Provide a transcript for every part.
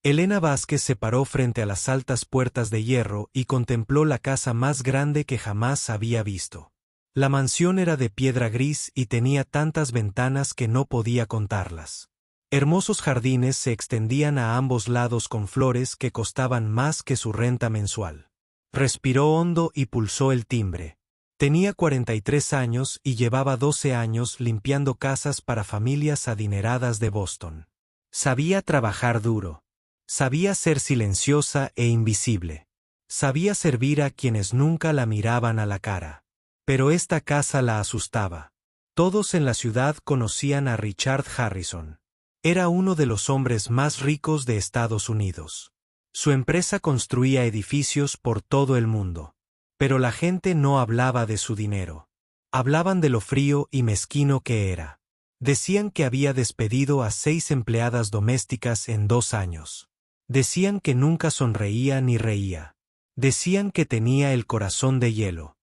Elena Vázquez se paró frente a las altas puertas de hierro y contempló la casa más grande que jamás había visto. La mansión era de piedra gris y tenía tantas ventanas que no podía contarlas. Hermosos jardines se extendían a ambos lados con flores que costaban más que su renta mensual. Respiró hondo y pulsó el timbre. Tenía 43 años y llevaba 12 años limpiando casas para familias adineradas de Boston. Sabía trabajar duro. Sabía ser silenciosa e invisible. Sabía servir a quienes nunca la miraban a la cara. Pero esta casa la asustaba. Todos en la ciudad conocían a Richard Harrison. Era uno de los hombres más ricos de Estados Unidos. Su empresa construía edificios por todo el mundo. Pero la gente no hablaba de su dinero. Hablaban de lo frío y mezquino que era. Decían que había despedido a 6 empleadas domésticas en 2 años. Decían que nunca sonreía ni reía. Decían que tenía el corazón de hielo.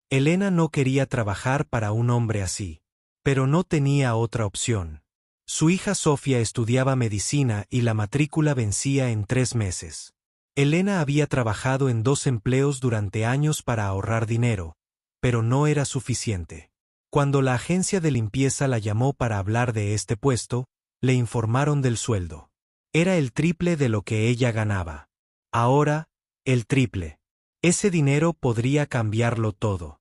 Elena no quería trabajar para un hombre así. Pero no tenía otra opción. Su hija Sofía estudiaba medicina y la matrícula vencía en 3 meses. Elena había trabajado en 2 empleos durante años para ahorrar dinero, pero no era suficiente. Cuando la agencia de limpieza la llamó para hablar de este puesto, le informaron del sueldo. Era el triple de lo que ella ganaba. Ahora, el triple. Ese dinero podría cambiarlo todo.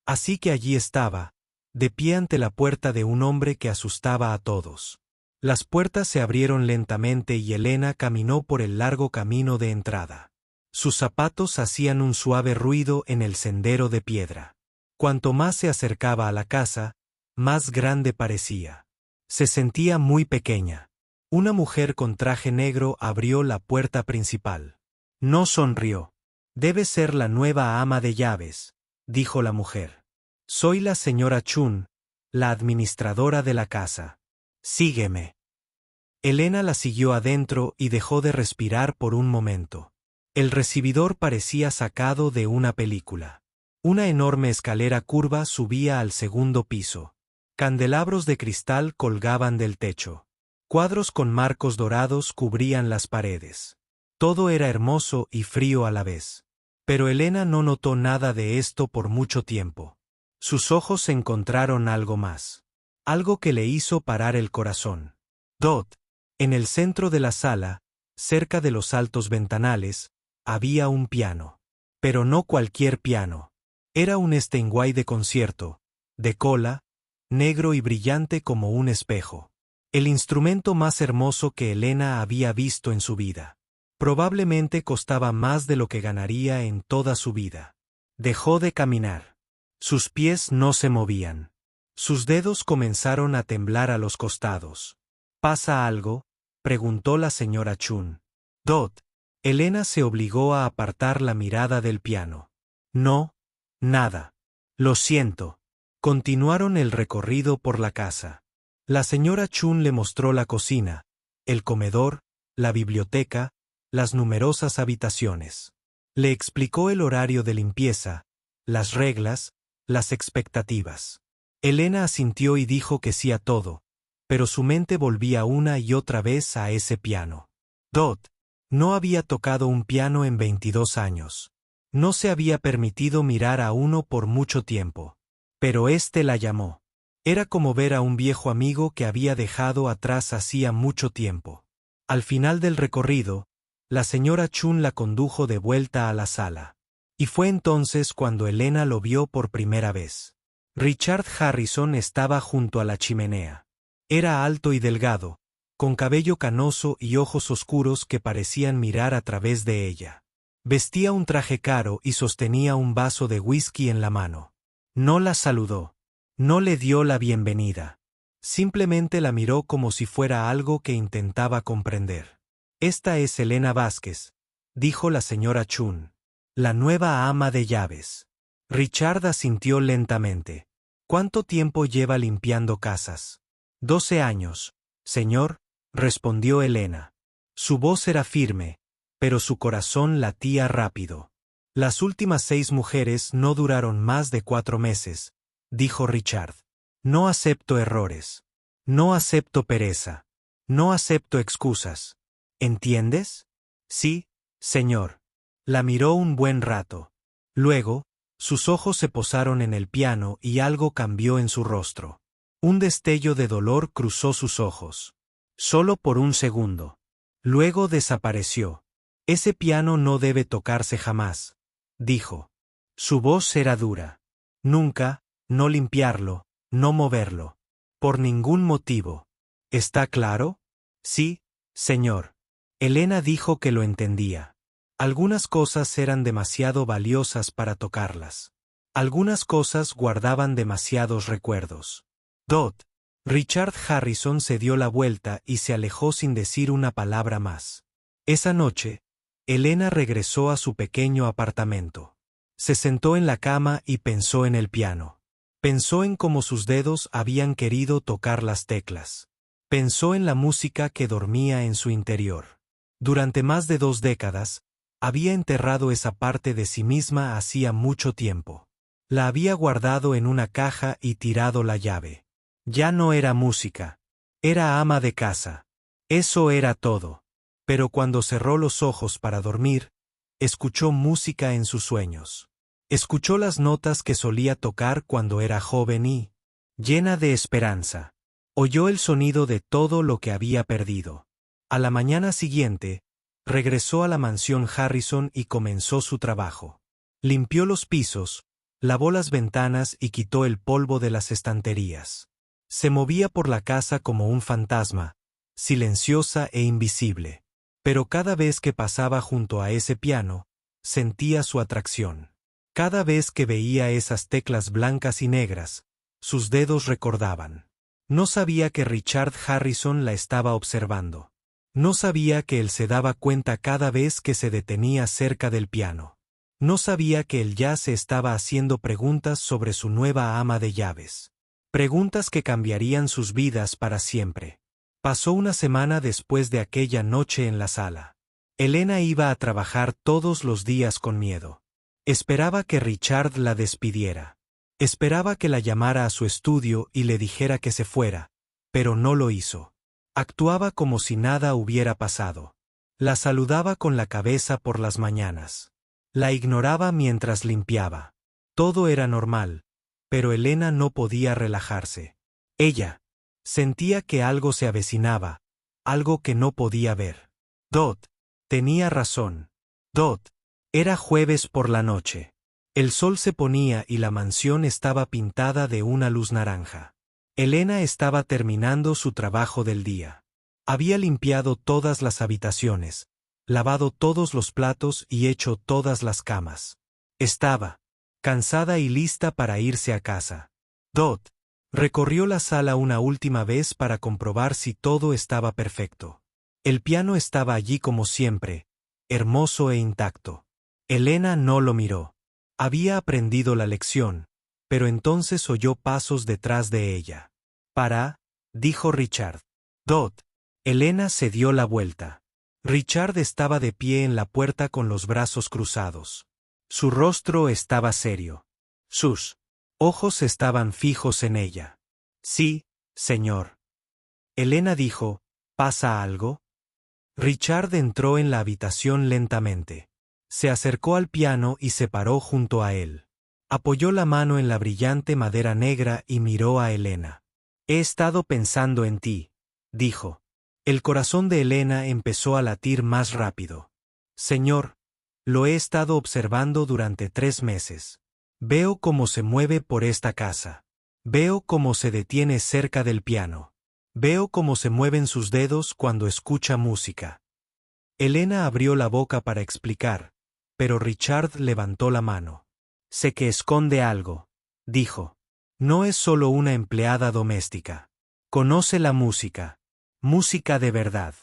Así que allí estaba, de pie ante la puerta de un hombre que asustaba a todos. Las puertas se abrieron lentamente y Elena caminó por el largo camino de entrada. Sus zapatos hacían un suave ruido en el sendero de piedra. Cuanto más se acercaba a la casa, más grande parecía. Se sentía muy pequeña. Una mujer con traje negro abrió la puerta principal. No sonrió. «Debe ser la nueva ama de llaves», dijo la mujer. «Soy la señora Chun, la administradora de la casa. Sígueme». Elena la siguió adentro y dejó de respirar por un momento. El recibidor parecía sacado de una película. Una enorme escalera curva subía al segundo piso. Candelabros de cristal colgaban del techo. Cuadros con marcos dorados cubrían las paredes. Todo era hermoso y frío a la vez. Pero Elena no notó nada de esto por mucho tiempo. Sus ojos encontraron algo más. Algo que le hizo parar el corazón. En el centro de la sala, cerca de los altos ventanales, había un piano. Pero no cualquier piano. Era un Steinway de concierto, de cola, negro y brillante como un espejo. El instrumento más hermoso que Elena había visto en su vida. Probablemente costaba más de lo que ganaría en toda su vida. Dejó de caminar. Sus pies no se movían. Sus dedos comenzaron a temblar a los costados. ¿Pasa algo?, preguntó la señora Chun. Elena se obligó a apartar la mirada del piano. No, nada. Lo siento. Continuaron el recorrido por la casa. La señora Chun le mostró la cocina, el comedor, la biblioteca, las numerosas habitaciones. Le explicó el horario de limpieza, las reglas, las expectativas. Elena asintió y dijo que sí a todo, pero su mente volvía una y otra vez a ese piano. No había tocado un piano en 22 años. No se había permitido mirar a uno por mucho tiempo. Pero éste la llamó. Era como ver a un viejo amigo que había dejado atrás hacía mucho tiempo. Al final del recorrido, la señora Chun la condujo de vuelta a la sala. Y fue entonces cuando Elena lo vio por primera vez. Richard Harrison estaba junto a la chimenea. Era alto y delgado, con cabello canoso y ojos oscuros que parecían mirar a través de ella. Vestía un traje caro y sostenía un vaso de whisky en la mano. No la saludó. No le dio la bienvenida. Simplemente la miró como si fuera algo que intentaba comprender. «Esta es Elena Vázquez», dijo la señora Chun, «la nueva ama de llaves». Richard asintió lentamente. «¿Cuánto tiempo lleva limpiando casas?» 12 años, señor», respondió Elena. Su voz era firme, pero su corazón latía rápido. «Las últimas 6 mujeres no duraron más de 4 meses», dijo Richard. «No acepto errores. No acepto pereza. No acepto excusas. ¿Entiendes? Sí, señor. La miró un buen rato. Luego, sus ojos se posaron en el piano y algo cambió en su rostro. Un destello de dolor cruzó sus ojos. Solo por un segundo. Luego desapareció. Ese piano no debe tocarse jamás, dijo. Su voz era dura. Nunca, no limpiarlo, no moverlo. Por ningún motivo. ¿Está claro? Sí, señor. Elena dijo que lo entendía. Algunas cosas eran demasiado valiosas para tocarlas. Algunas cosas guardaban demasiados recuerdos. Dot. Richard Harrison se dio la vuelta y se alejó sin decir una palabra más. Esa noche, Elena regresó a su pequeño apartamento. Se sentó en la cama y pensó en el piano. Pensó en cómo sus dedos habían querido tocar las teclas. Pensó en la música que dormía en su interior. Durante más de 2 décadas, había enterrado esa parte de sí misma hacía mucho tiempo. La había guardado en una caja y tirado la llave. Ya no era música. Era ama de casa. Eso era todo. Pero cuando cerró los ojos para dormir, escuchó música en sus sueños. Escuchó las notas que solía tocar cuando era joven y, llena de esperanza, oyó el sonido de todo lo que había perdido. A la mañana siguiente, regresó a la mansión Harrison y comenzó su trabajo. Limpió los pisos, lavó las ventanas y quitó el polvo de las estanterías. Se movía por la casa como un fantasma, silenciosa e invisible. Pero cada vez que pasaba junto a ese piano, sentía su atracción. Cada vez que veía esas teclas blancas y negras, sus dedos recordaban. No sabía que Richard Harrison la estaba observando. No sabía que él se daba cuenta cada vez que se detenía cerca del piano. No sabía que él ya se estaba haciendo preguntas sobre su nueva ama de llaves. Preguntas que cambiarían sus vidas para siempre. Pasó una semana después de aquella noche en la sala. Elena iba a trabajar todos los días con miedo. Esperaba que Richard la despidiera. Esperaba que la llamara a su estudio y le dijera que se fuera, pero no lo hizo. Actuaba como si nada hubiera pasado. La saludaba con la cabeza por las mañanas. La ignoraba mientras limpiaba. Todo era normal, pero Elena no podía relajarse. Ella sentía que algo se avecinaba, algo que no podía ver. Dot tenía razón. Dot era jueves por la noche. El sol se ponía y la mansión estaba pintada de una luz naranja. Elena estaba terminando su trabajo del día. Había limpiado todas las habitaciones, lavado todos los platos y hecho todas las camas. Estaba cansada y lista para irse a casa. Dot recorrió la sala una última vez para comprobar si todo estaba perfecto. El piano estaba allí como siempre, hermoso e intacto. Elena no lo miró. Había aprendido la lección, pero entonces oyó pasos detrás de ella. «Para», dijo Richard. Dot. Elena se dio la vuelta. Richard estaba de pie en la puerta con los brazos cruzados. Su rostro estaba serio. Sus ojos estaban fijos en ella. «Sí, señor». Elena dijo, «¿Pasa algo?» Richard entró en la habitación lentamente. Se acercó al piano y se paró junto a él. Apoyó la mano en la brillante madera negra y miró a Elena. «He estado pensando en ti», dijo. El corazón de Elena empezó a latir más rápido. «Señor, lo he estado observando durante 3 meses. Veo cómo se mueve por esta casa. Veo cómo se detiene cerca del piano. Veo cómo se mueven sus dedos cuando escucha música». Elena abrió la boca para explicar, pero Richard levantó la mano. «Sé que esconde algo», dijo. «No es solo una empleada doméstica. Conoce la música. Música de verdad.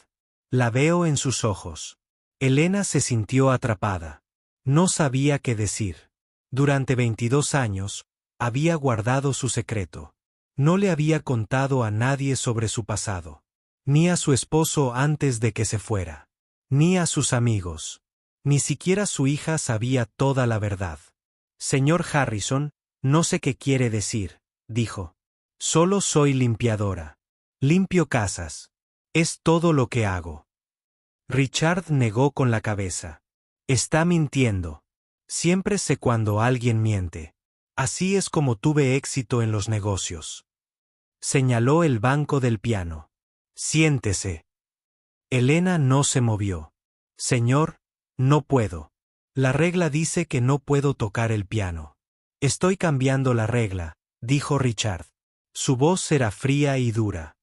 La veo en sus ojos». Elena se sintió atrapada. No sabía qué decir. Durante 22 años, había guardado su secreto. No le había contado a nadie sobre su pasado. Ni a su esposo antes de que se fuera. Ni a sus amigos. Ni siquiera su hija sabía toda la verdad. «Señor Harrison, no sé qué quiere decir», dijo. «Solo soy limpiadora. Limpio casas». Es todo lo que hago. Richard negó con la cabeza. Está mintiendo. Siempre sé cuando alguien miente. Así es como tuve éxito en los negocios. Señaló el banco del piano. Siéntese. Elena no se movió. Señor, no puedo. La regla dice que no puedo tocar el piano. Estoy cambiando la regla, dijo Richard. Su voz era fría y dura.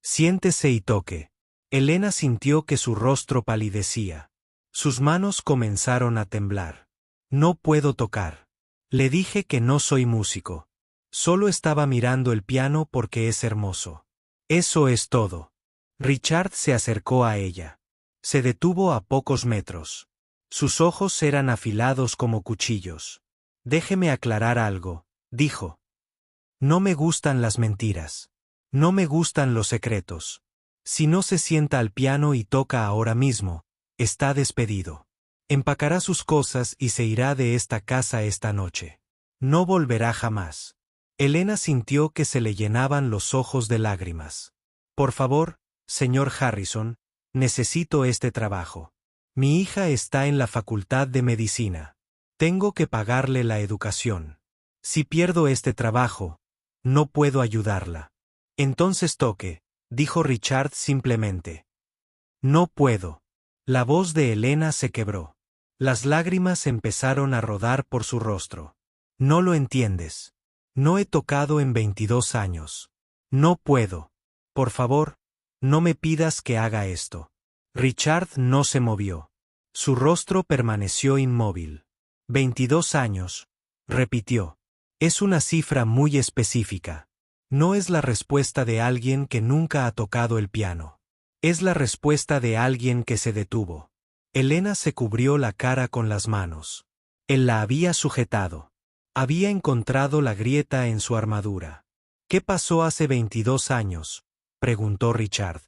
Siéntese y toque. Elena sintió que su rostro palidecía. Sus manos comenzaron a temblar. No puedo tocar. Le dije que no soy músico. Solo estaba mirando el piano porque es hermoso. Eso es todo. Richard se acercó a ella. Se detuvo a pocos metros. Sus ojos eran afilados como cuchillos. Déjeme aclarar algo, dijo. No me gustan las mentiras. No me gustan los secretos. Si no se sienta al piano y toca ahora mismo, está despedido. Empacará sus cosas y se irá de esta casa esta noche. No volverá jamás. Elena sintió que se le llenaban los ojos de lágrimas. Por favor, señor Harrison, necesito este trabajo. Mi hija está en la facultad de medicina. Tengo que pagarle la educación. Si pierdo este trabajo, no puedo ayudarla. Entonces toque, dijo Richard simplemente. No puedo. La voz de Elena se quebró. Las lágrimas empezaron a rodar por su rostro. No lo entiendes. No he tocado en 22 años. No puedo. Por favor, no me pidas que haga esto. Richard no se movió. Su rostro permaneció inmóvil. 22 años, repitió. Es una cifra muy específica. No es la respuesta de alguien que nunca ha tocado el piano. Es la respuesta de alguien que se detuvo. Elena se cubrió la cara con las manos. Él la había sujetado. Había encontrado la grieta en su armadura. ¿Qué pasó hace 22 años? Preguntó Richard.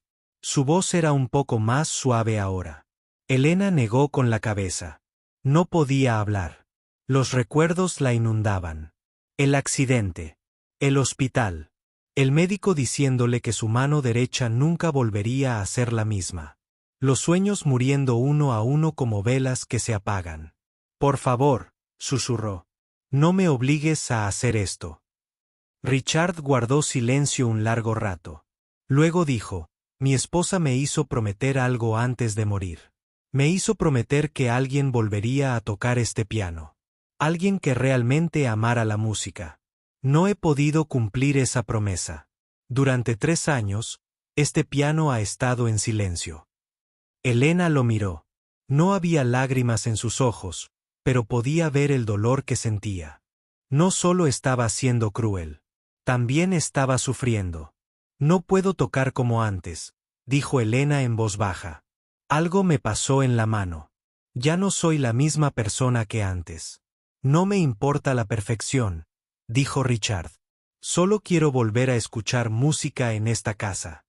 Su voz era un poco más suave ahora. Elena negó con la cabeza. No podía hablar. Los recuerdos la inundaban. El accidente. El hospital. El médico diciéndole que su mano derecha nunca volvería a ser la misma. Los sueños muriendo uno a uno como velas que se apagan. Por favor, susurró. No me obligues a hacer esto. Richard guardó silencio un largo rato. Luego dijo, mi esposa me hizo prometer algo antes de morir. Me hizo prometer que alguien volvería a tocar este piano. Alguien que realmente amara la música. No he podido cumplir esa promesa. Durante 3 años, este piano ha estado en silencio. Elena lo miró. No había lágrimas en sus ojos, pero podía ver el dolor que sentía. No solo estaba siendo cruel. También estaba sufriendo. No puedo tocar como antes, dijo Elena en voz baja. Algo me pasó en la mano. Ya no soy la misma persona que antes. No me importa la perfección, dijo Richard. Solo quiero volver a escuchar música en esta casa.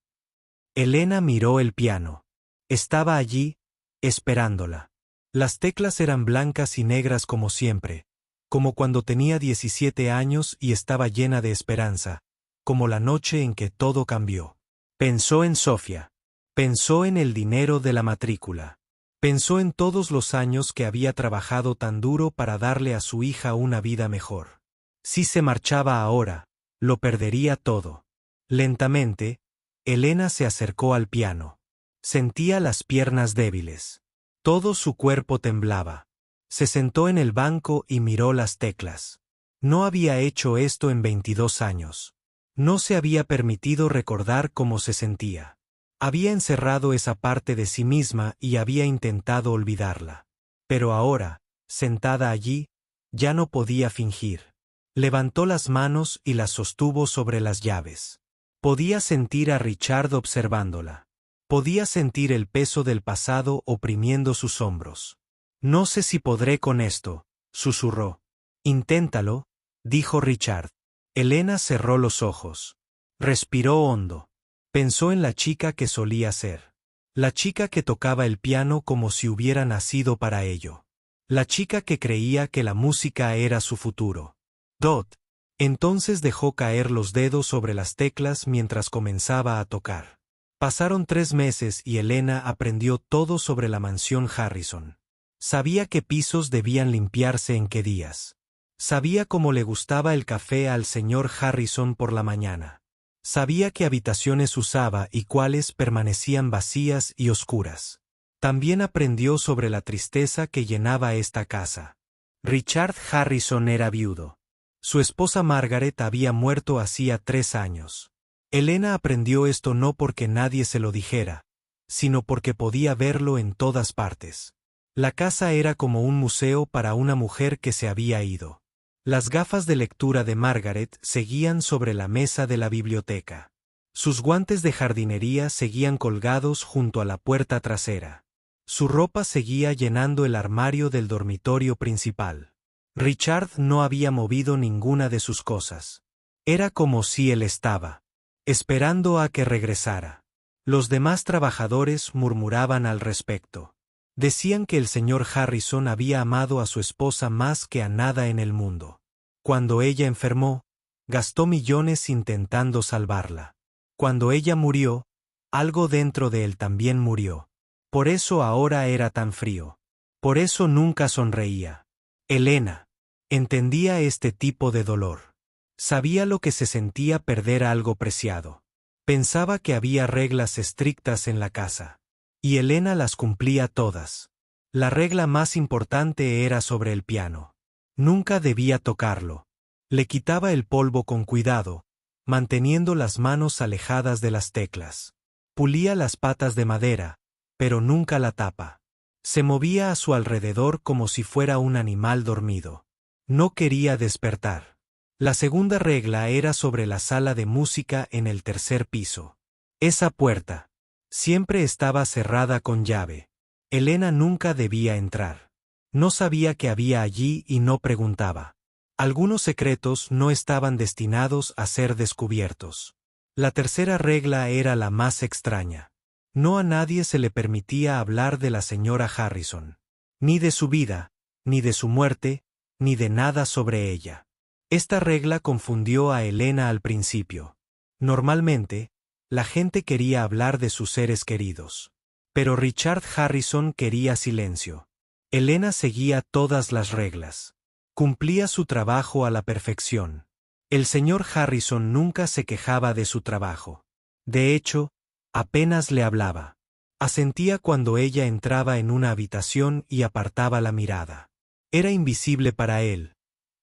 Elena miró el piano. Estaba allí, esperándola. Las teclas eran blancas y negras como siempre, como cuando tenía 17 años y estaba llena de esperanza, como la noche en que todo cambió. Pensó en Sofía. Pensó en el dinero de la matrícula. Pensó en todos los años que había trabajado tan duro para darle a su hija una vida mejor. Si se marchaba ahora, lo perdería todo. Lentamente, Elena se acercó al piano. Sentía las piernas débiles. Todo su cuerpo temblaba. Se sentó en el banco y miró las teclas. No había hecho esto en 22 años. No se había permitido recordar cómo se sentía. Había encerrado esa parte de sí misma y había intentado olvidarla. Pero ahora, sentada allí, ya no podía fingir. Levantó las manos y las sostuvo sobre las llaves. Podía sentir a Richard observándola. Podía sentir el peso del pasado oprimiendo sus hombros. No sé si podré con esto, susurró. Inténtalo, dijo Richard. Elena cerró los ojos. Respiró hondo. Pensó en la chica que solía ser. La chica que tocaba el piano como si hubiera nacido para ello. La chica que creía que la música era su futuro. Dot. Entonces dejó caer los dedos sobre las teclas mientras comenzaba a tocar. Pasaron 3 meses y Elena aprendió todo sobre la mansión Harrison. Sabía qué pisos debían limpiarse en qué días. Sabía cómo le gustaba el café al señor Harrison por la mañana. Sabía qué habitaciones usaba y cuáles permanecían vacías y oscuras. También aprendió sobre la tristeza que llenaba esta casa. Richard Harrison era viudo. Su esposa Margaret había muerto hacía 3 años. Elena aprendió esto no porque nadie se lo dijera, sino porque podía verlo en todas partes. La casa era como un museo para una mujer que se había ido. Las gafas de lectura de Margaret seguían sobre la mesa de la biblioteca. Sus guantes de jardinería seguían colgados junto a la puerta trasera. Su ropa seguía llenando el armario del dormitorio principal. Richard no había movido ninguna de sus cosas. Era como si él estaba esperando a que regresara. Los demás trabajadores murmuraban al respecto. Decían que el señor Harrison había amado a su esposa más que a nada en el mundo. Cuando ella enfermó, gastó millones intentando salvarla. Cuando ella murió, algo dentro de él también murió. Por eso ahora era tan frío. Por eso nunca sonreía. Elena entendía este tipo de dolor. Sabía lo que se sentía perder algo preciado. Pensaba que había reglas estrictas en la casa. Y Elena las cumplía todas. La regla más importante era sobre el piano. Nunca debía tocarlo. Le quitaba el polvo con cuidado, manteniendo las manos alejadas de las teclas. Pulía las patas de madera, pero nunca la tapa. Se movía a su alrededor como si fuera un animal dormido. No quería despertar. La segunda regla era sobre la sala de música en el 3er piso. Esa puerta siempre estaba cerrada con llave. Elena nunca debía entrar. No sabía qué había allí y no preguntaba. Algunos secretos no estaban destinados a ser descubiertos. La tercera regla era la más extraña. No a nadie se le permitía hablar de la señora Harrison. Ni de su vida, ni de su muerte, ni de nada sobre ella. Esta regla confundió a Elena al principio. Normalmente, la gente quería hablar de sus seres queridos. Pero Richard Harrison quería silencio. Elena seguía todas las reglas. Cumplía su trabajo a la perfección. El señor Harrison nunca se quejaba de su trabajo. De hecho, apenas le hablaba. Asentía cuando ella entraba en una habitación y apartaba la mirada. Era invisible para él,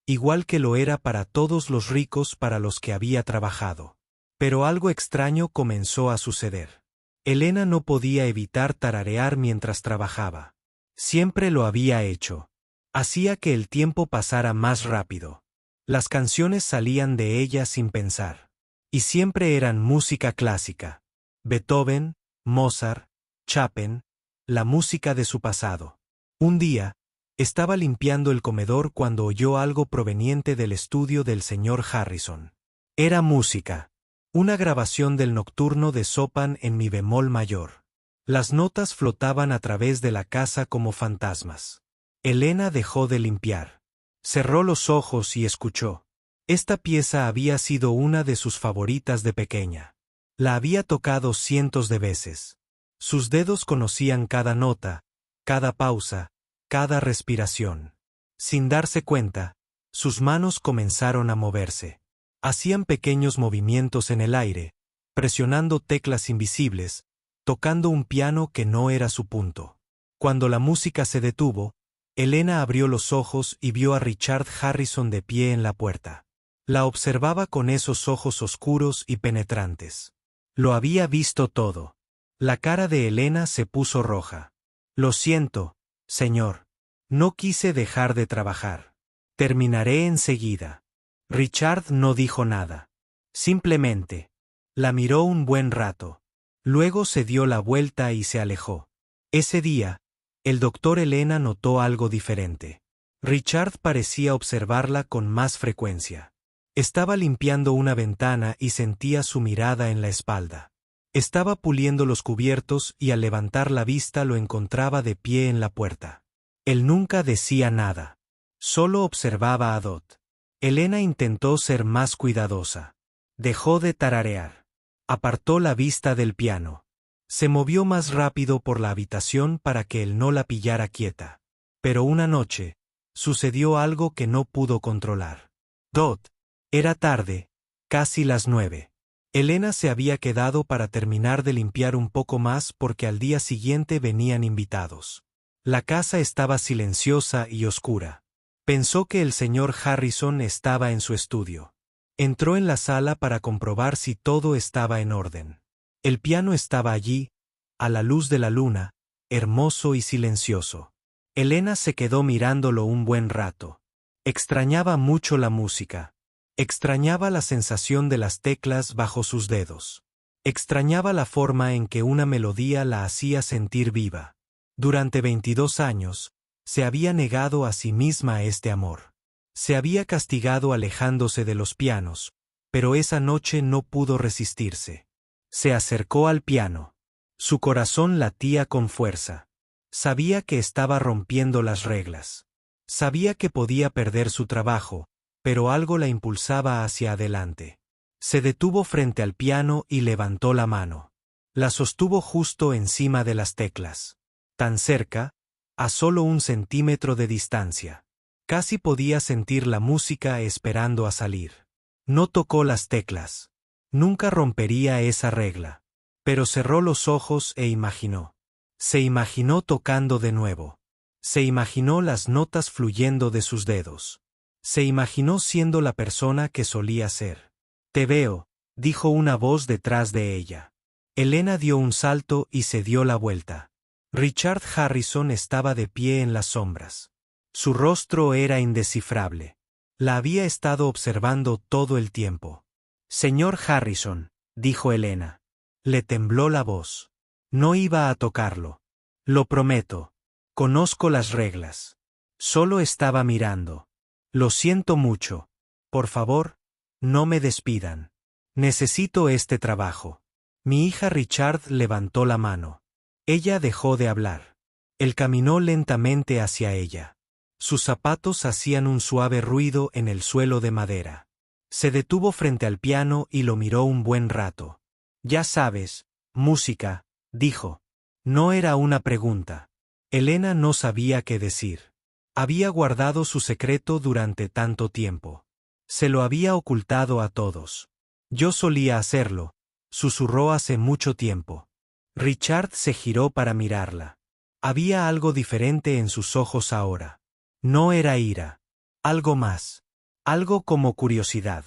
igual que lo era para todos los ricos para los que había trabajado. Pero algo extraño comenzó a suceder. Elena no podía evitar tararear mientras trabajaba. Siempre lo había hecho. Hacía que el tiempo pasara más rápido. Las canciones salían de ella sin pensar. Y siempre eran música clásica. Beethoven, Mozart, Chopin, la música de su pasado. Un día, estaba limpiando el comedor cuando oyó algo proveniente del estudio del señor Harrison. Era música. Una grabación del nocturno de Chopin en mi bemol mayor. Las notas flotaban a través de la casa como fantasmas. Elena dejó de limpiar. Cerró los ojos y escuchó. Esta pieza había sido una de sus favoritas de pequeña. La había tocado cientos de veces. Sus dedos conocían cada nota, cada pausa, cada respiración. Sin darse cuenta, sus manos comenzaron a moverse. Hacían pequeños movimientos en el aire, presionando teclas invisibles, tocando un piano que no era su punto. Cuando la música se detuvo, Elena abrió los ojos y vio a Richard Harrison de pie en la puerta. La observaba con esos ojos oscuros y penetrantes. Lo había visto todo. La cara de Elena se puso roja. Lo siento, señor. No quise dejar de trabajar. Terminaré enseguida. Richard no dijo nada. Simplemente la miró un buen rato. Luego se dio la vuelta y se alejó. Ese día, el doctor Elena notó algo diferente. Richard parecía observarla con más frecuencia. Estaba limpiando una ventana y sentía su mirada en la espalda. Estaba puliendo los cubiertos y al levantar la vista lo encontraba de pie en la puerta. Él nunca decía nada. Solo observaba a Dot. Elena intentó ser más cuidadosa. Dejó de tararear. Apartó la vista del piano. Se movió más rápido por la habitación para que él no la pillara quieta. Pero una noche, sucedió algo que no pudo controlar. Dot. Era tarde, casi las 9. Elena se había quedado para terminar de limpiar un poco más porque al día siguiente venían invitados. La casa estaba silenciosa y oscura. Pensó que el señor Harrison estaba en su estudio. Entró en la sala para comprobar si todo estaba en orden. El piano estaba allí, a la luz de la luna, hermoso y silencioso. Elena se quedó mirándolo un buen rato. Extrañaba mucho la música. Extrañaba la sensación de las teclas bajo sus dedos. Extrañaba la forma en que una melodía la hacía sentir viva. Durante 22 años, se había negado a sí misma este amor. Se había castigado alejándose de los pianos, pero esa noche no pudo resistirse. Se acercó al piano. Su corazón latía con fuerza. Sabía que estaba rompiendo las reglas. Sabía que podía perder su trabajo, pero algo la impulsaba hacia adelante. Se detuvo frente al piano y levantó la mano. La sostuvo justo encima de las teclas. Tan cerca, a solo 1 centímetro de distancia. Casi podía sentir la música esperando a salir. No tocó las teclas. Nunca rompería esa regla. Pero cerró los ojos e imaginó. Se imaginó tocando de nuevo. Se imaginó las notas fluyendo de sus dedos. Se imaginó siendo la persona que solía ser. «Te veo», dijo una voz detrás de ella. Elena dio un salto y se dio la vuelta. Richard Harrison estaba de pie en las sombras. Su rostro era indescifrable. La había estado observando todo el tiempo. «Señor Harrison», dijo Elena. Le tembló la voz. No iba a tocarlo. «Lo prometo. Conozco las reglas. Solo estaba mirando. Lo siento mucho. Por favor, no me despidan. Necesito este trabajo». Mi hija Richard levantó la mano. Ella dejó de hablar. Él caminó lentamente hacia ella. Sus zapatos hacían un suave ruido en el suelo de madera. Se detuvo frente al piano y lo miró un buen rato. «Ya sabes, música», dijo. No era una pregunta. Elena no sabía qué decir. Había guardado su secreto durante tanto tiempo. Se lo había ocultado a todos. «Yo solía hacerlo», susurró hace mucho tiempo. Richard se giró para mirarla. Había algo diferente en sus ojos ahora. No era ira. Algo más. Algo como curiosidad.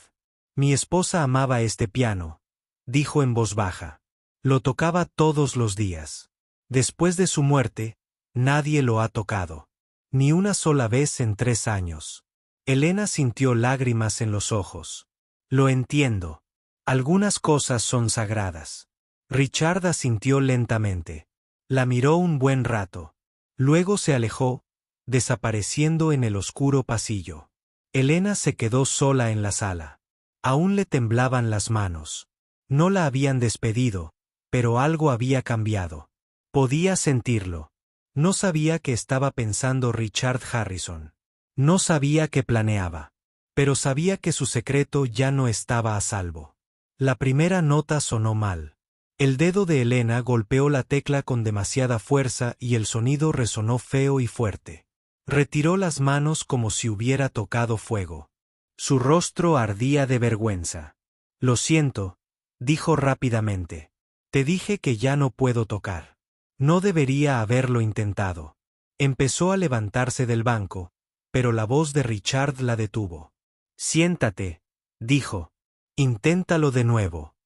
«Mi esposa amaba este piano», dijo en voz baja. Lo tocaba todos los días. Después de su muerte, nadie lo ha tocado. Ni una sola vez en 3 años. Elena sintió lágrimas en los ojos. «Lo entiendo. Algunas cosas son sagradas». Richard asintió lentamente. La miró un buen rato. Luego se alejó, desapareciendo en el oscuro pasillo. Elena se quedó sola en la sala. Aún le temblaban las manos. No la habían despedido, pero algo había cambiado. Podía sentirlo. No sabía qué estaba pensando Richard Harrison. No sabía qué planeaba. Pero sabía que su secreto ya no estaba a salvo. La primera nota sonó mal. El dedo de Elena golpeó la tecla con demasiada fuerza y el sonido resonó feo y fuerte. Retiró las manos como si hubiera tocado fuego. Su rostro ardía de vergüenza. «Lo siento», dijo rápidamente. «Te dije que ya no puedo tocar. No debería haberlo intentado». Empezó a levantarse del banco, pero la voz de Richard la detuvo. «Siéntate», dijo. «Inténtalo de nuevo».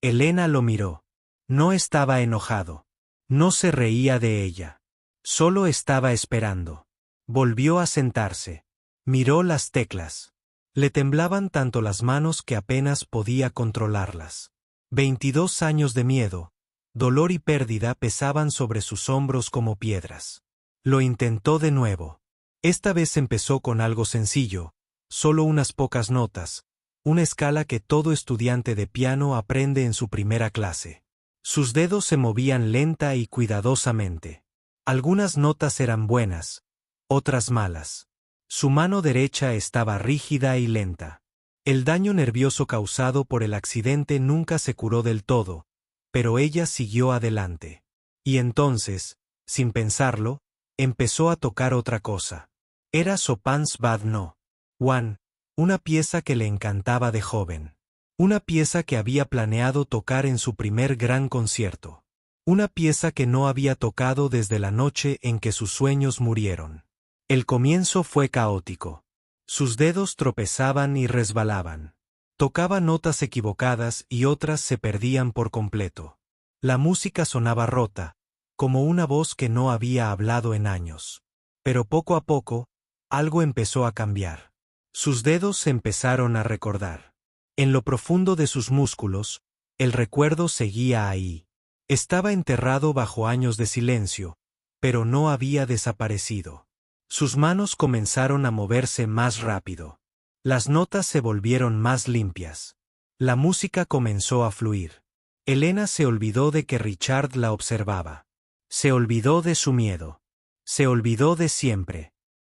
Elena lo miró. No estaba enojado. No se reía de ella. Solo estaba esperando. Volvió a sentarse. Miró las teclas. Le temblaban tanto las manos que apenas podía controlarlas. 22 años de miedo, dolor y pérdida pesaban sobre sus hombros como piedras. Lo intentó de nuevo. Esta vez empezó con algo sencillo, solo unas pocas notas, una escala que todo estudiante de piano aprende en su primera clase. Sus dedos se movían lenta y cuidadosamente. Algunas notas eran buenas, otras malas. Su mano derecha estaba rígida y lenta. El daño nervioso causado por el accidente nunca se curó del todo, pero ella siguió adelante. Y entonces, sin pensarlo, empezó a tocar otra cosa. Era Chopin's Bad No. 1, una pieza que le encantaba de joven. Una pieza que había planeado tocar en su primer gran concierto. Una pieza que no había tocado desde la noche en que sus sueños murieron. El comienzo fue caótico. Sus dedos tropezaban y resbalaban. Tocaba notas equivocadas y otras se perdían por completo. La música sonaba rota, como una voz que no había hablado en años. Pero poco a poco, algo empezó a cambiar. Sus dedos se empezaron a recordar. En lo profundo de sus músculos, el recuerdo seguía ahí. Estaba enterrado bajo años de silencio, pero no había desaparecido. Sus manos comenzaron a moverse más rápido. Las notas se volvieron más limpias. La música comenzó a fluir. Elena se olvidó de que Richard la observaba. Se olvidó de su miedo. Se olvidó de siempre.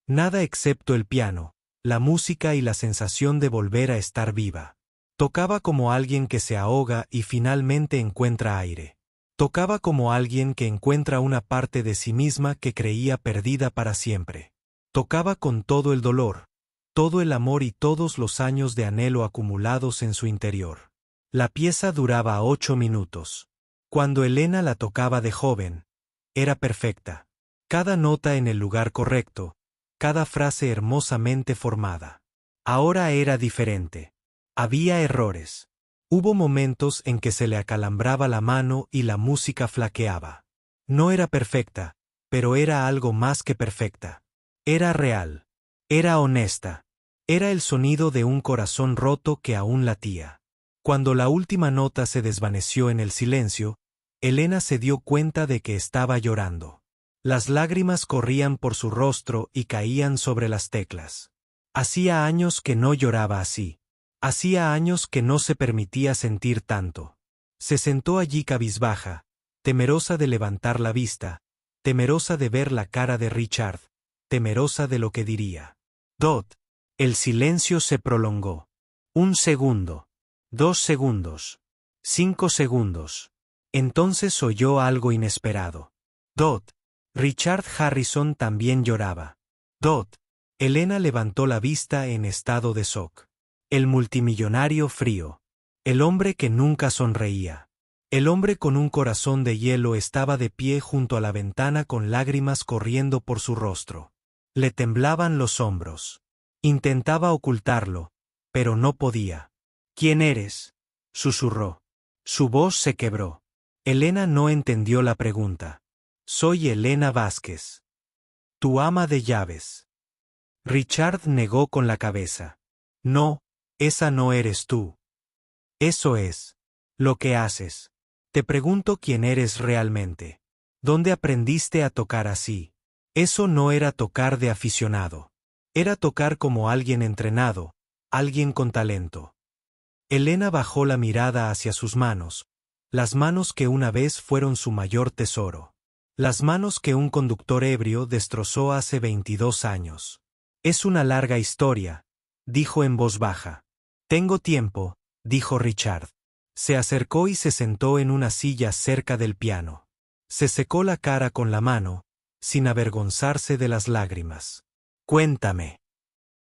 Nada excepto el piano, la música y la sensación de volver a estar viva. Tocaba como alguien que se ahoga y finalmente encuentra aire. Tocaba como alguien que encuentra una parte de sí misma que creía perdida para siempre. Tocaba con todo el dolor, todo el amor y todos los años de anhelo acumulados en su interior. La pieza duraba 8 minutos. Cuando Elena la tocaba de joven, era perfecta. Cada nota en el lugar correcto, cada frase hermosamente formada. Ahora era diferente. Había errores. Hubo momentos en que se le acalambraba la mano y la música flaqueaba. No era perfecta, pero era algo más que perfecta. Era real. Era honesta. Era el sonido de un corazón roto que aún latía. Cuando la última nota se desvaneció en el silencio, Elena se dio cuenta de que estaba llorando. Las lágrimas corrían por su rostro y caían sobre las teclas. Hacía años que no lloraba así. Hacía años que no se permitía sentir tanto. Se sentó allí cabizbaja, temerosa de levantar la vista, temerosa de ver la cara de Richard, temerosa de lo que diría. Dot. El silencio se prolongó. 1 segundo. 2 segundos. 5 segundos. Entonces oyó algo inesperado. Dot. Richard Harrison también lloraba. Dot. Elena levantó la vista en estado de shock. El multimillonario frío. El hombre que nunca sonreía. El hombre con un corazón de hielo estaba de pie junto a la ventana con lágrimas corriendo por su rostro. Le temblaban los hombros. Intentaba ocultarlo, pero no podía. ¿Quién eres?, susurró. Su voz se quebró. Elena no entendió la pregunta. Soy Elena Vázquez. Tu ama de llaves. Richard negó con la cabeza. No. Esa no eres tú. Eso es lo que haces. Te pregunto quién eres realmente. ¿Dónde aprendiste a tocar así? Eso no era tocar de aficionado. Era tocar como alguien entrenado, alguien con talento. Elena bajó la mirada hacia sus manos, las manos que una vez fueron su mayor tesoro. Las manos que un conductor ebrio destrozó hace 22 años. Es una larga historia, dijo en voz baja. Tengo tiempo, dijo Richard. Se acercó y se sentó en una silla cerca del piano. Se secó la cara con la mano, sin avergonzarse de las lágrimas. Cuéntame.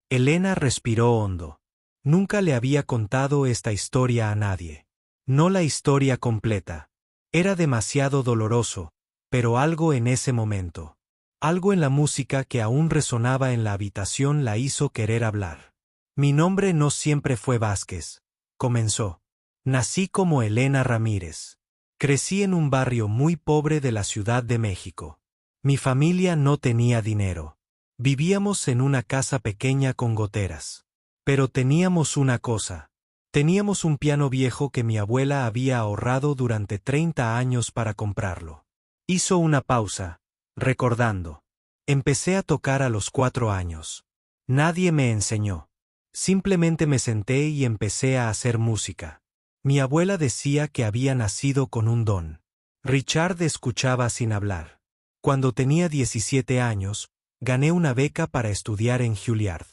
Elena respiró hondo. Nunca le había contado esta historia a nadie. No la historia completa. Era demasiado doloroso, pero algo en ese momento. Algo en la música que aún resonaba en la habitación la hizo querer hablar. Mi nombre no siempre fue Vázquez, comenzó. Nací como Elena Ramírez. Crecí en un barrio muy pobre de la Ciudad de México. Mi familia no tenía dinero. Vivíamos en una casa pequeña con goteras. Pero teníamos una cosa. Teníamos un piano viejo que mi abuela había ahorrado durante 30 años para comprarlo. Hizo una pausa, recordando. Empecé a tocar a los 4 años. Nadie me enseñó. Simplemente me senté y empecé a hacer música. Mi abuela decía que había nacido con un don. Richard escuchaba sin hablar. Cuando tenía 17 años, gané una beca para estudiar en Juilliard.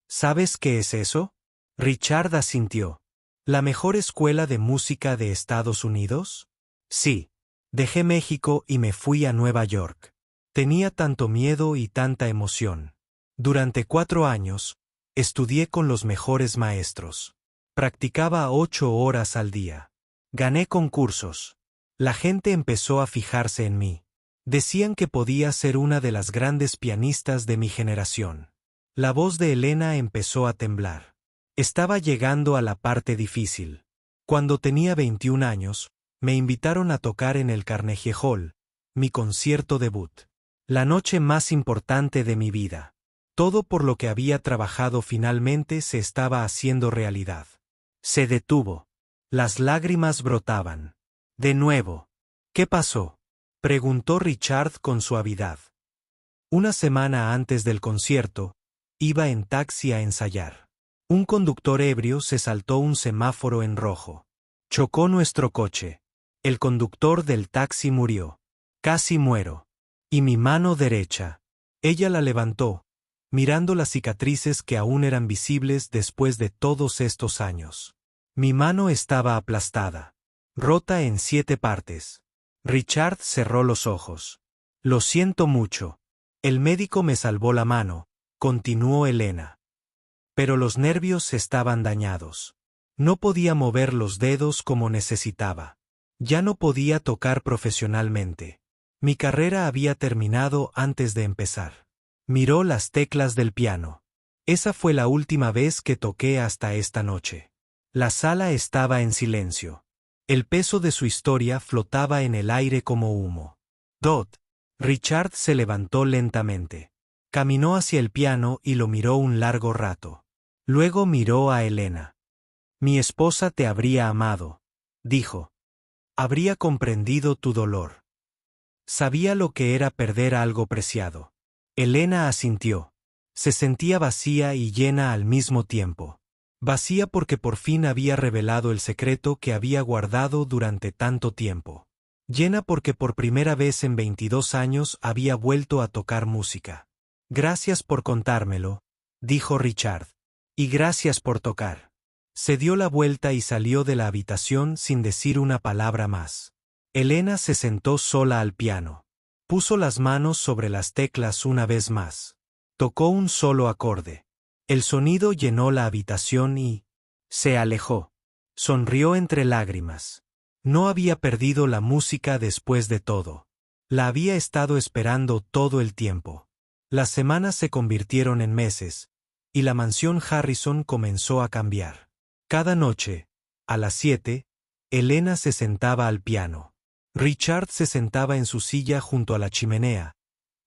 ¿Sabes qué es eso? Richard asintió. ¿La mejor escuela de música de Estados Unidos? Sí. Dejé México y me fui a Nueva York. Tenía tanto miedo y tanta emoción. Durante 4 años, estudié con los mejores maestros. Practicaba 8 horas al día. Gané concursos. La gente empezó a fijarse en mí. Decían que podía ser una de las grandes pianistas de mi generación. La voz de Elena empezó a temblar. Estaba llegando a la parte difícil. Cuando tenía 21 años, me invitaron a tocar en el Carnegie Hall, mi concierto debut. La noche más importante de mi vida. Todo por lo que había trabajado finalmente se estaba haciendo realidad. Se detuvo. Las lágrimas brotaban. De nuevo. ¿Qué pasó?, preguntó Richard con suavidad. Una semana antes del concierto, iba en taxi a ensayar. Un conductor ebrio se saltó un semáforo en rojo. Chocó nuestro coche. El conductor del taxi murió. Casi muero. Y mi mano derecha. Ella la levantó, mirando las cicatrices que aún eran visibles después de todos estos años. Mi mano estaba aplastada, rota en 7 partes. Richard cerró los ojos. Lo siento mucho. El médico me salvó la mano, continuó Elena. Pero los nervios estaban dañados. No podía mover los dedos como necesitaba. Ya no podía tocar profesionalmente. Mi carrera había terminado antes de empezar. Miró las teclas del piano. Esa fue la última vez que toqué hasta esta noche. La sala estaba en silencio. El peso de su historia flotaba en el aire como humo. Dot. Richard se levantó lentamente. Caminó hacia el piano y lo miró un largo rato. Luego miró a Elena. Mi esposa te habría amado, dijo. Habría comprendido tu dolor. Sabía lo que era perder algo preciado. Elena asintió. Se sentía vacía y llena al mismo tiempo. Vacía porque por fin había revelado el secreto que había guardado durante tanto tiempo. Llena porque por primera vez en 22 años había vuelto a tocar música. Gracias por contármelo, dijo Richard. Y gracias por tocar. Se dio la vuelta y salió de la habitación sin decir una palabra más. Elena se sentó sola al piano. Puso las manos sobre las teclas una vez más. Tocó un solo acorde. El sonido llenó la habitación y se alejó. Sonrió entre lágrimas. No había perdido la música después de todo. La había estado esperando todo el tiempo. Las semanas se convirtieron en meses, y la mansión Harrison comenzó a cambiar. Cada noche, a las 7, Elena se sentaba al piano. Richard se sentaba en su silla junto a la chimenea,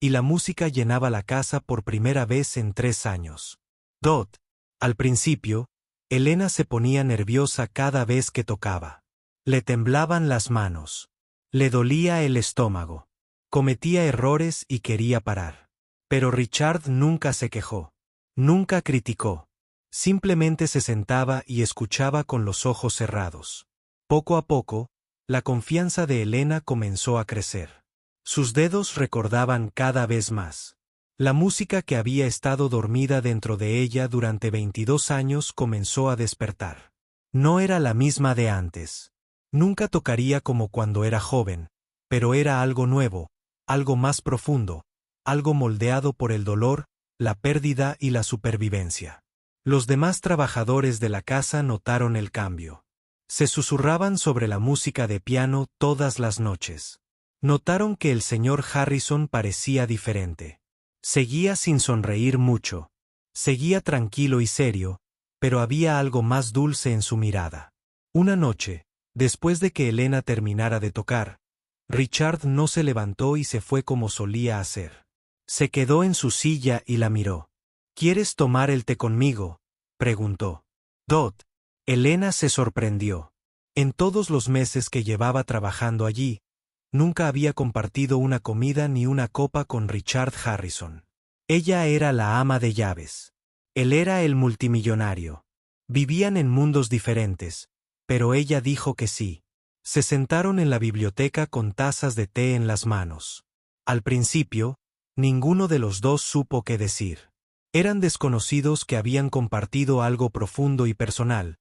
y la música llenaba la casa por primera vez en 3 años. Dot. Al principio, Elena se ponía nerviosa cada vez que tocaba. Le temblaban las manos. Le dolía el estómago. Cometía errores y quería parar. Pero Richard nunca se quejó. Nunca criticó. Simplemente se sentaba y escuchaba con los ojos cerrados. Poco a poco, la confianza de Elena comenzó a crecer. Sus dedos recordaban cada vez más. La música que había estado dormida dentro de ella durante 22 años comenzó a despertar. No era la misma de antes. Nunca tocaría como cuando era joven, pero era algo nuevo, algo más profundo, algo moldeado por el dolor, la pérdida y la supervivencia. Los demás trabajadores de la casa notaron el cambio. Se susurraban sobre la música de piano todas las noches. Notaron que el señor Harrison parecía diferente. Seguía sin sonreír mucho. Seguía tranquilo y serio, pero había algo más dulce en su mirada. Una noche, después de que Elena terminara de tocar, Richard no se levantó y se fue como solía hacer. Se quedó en su silla y la miró. ¿Quieres tomar el té conmigo?, preguntó. Dot. Elena se sorprendió. En todos los meses que llevaba trabajando allí, nunca había compartido una comida ni una copa con Richard Harrison. Ella era la ama de llaves. Él era el multimillonario. Vivían en mundos diferentes, pero ella dijo que sí. Se sentaron en la biblioteca con tazas de té en las manos. Al principio, ninguno de los dos supo qué decir. Eran desconocidos que habían compartido algo profundo y personal,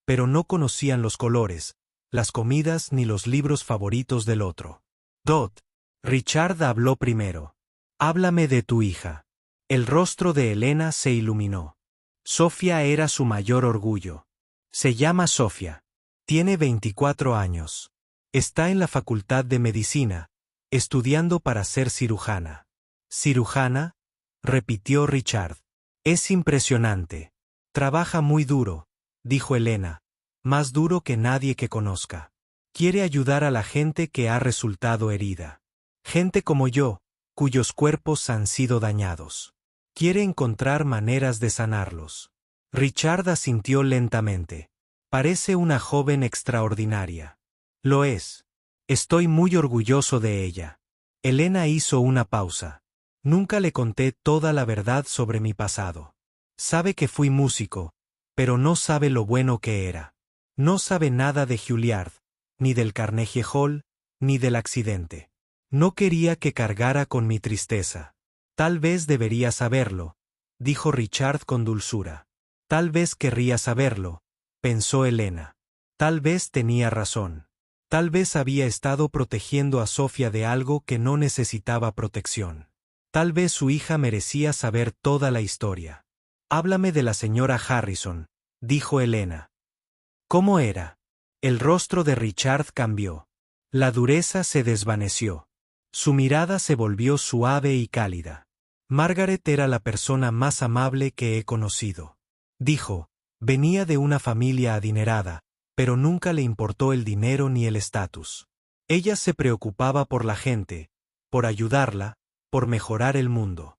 pero no conocían los colores, las comidas ni los libros favoritos del otro. Dot. Richard habló primero. Háblame de tu hija. El rostro de Elena se iluminó. Sofía era su mayor orgullo. Se llama Sofía. Tiene 24 años. Está en la Facultad de Medicina, estudiando para ser cirujana. ¿Cirujana?, repitió Richard. Es impresionante. Trabaja muy duro, dijo Elena. Más duro que nadie que conozca. Quiere ayudar a la gente que ha resultado herida. Gente como yo, cuyos cuerpos han sido dañados. Quiere encontrar maneras de sanarlos. Richard asintió lentamente. Parece una joven extraordinaria. Lo es. Estoy muy orgulloso de ella. Elena hizo una pausa. Nunca le conté toda la verdad sobre mi pasado. Sabe que fui músico, pero no sabe lo bueno que era. No sabe nada de Juilliard, ni del Carnegie Hall, ni del accidente. No quería que cargara con mi tristeza. Tal vez debería saberlo, dijo Richard con dulzura. Tal vez querría saberlo, pensó Elena. Tal vez tenía razón. Tal vez había estado protegiendo a Sofía de algo que no necesitaba protección. Tal vez su hija merecía saber toda la historia. Háblame de la señora Harrison, dijo Elena. ¿Cómo era? El rostro de Richard cambió. La dureza se desvaneció. Su mirada se volvió suave y cálida. Margaret era la persona más amable que he conocido. Dijo, venía de una familia adinerada, pero nunca le importó el dinero ni el estatus. Ella se preocupaba por la gente, por ayudarla, por mejorar el mundo.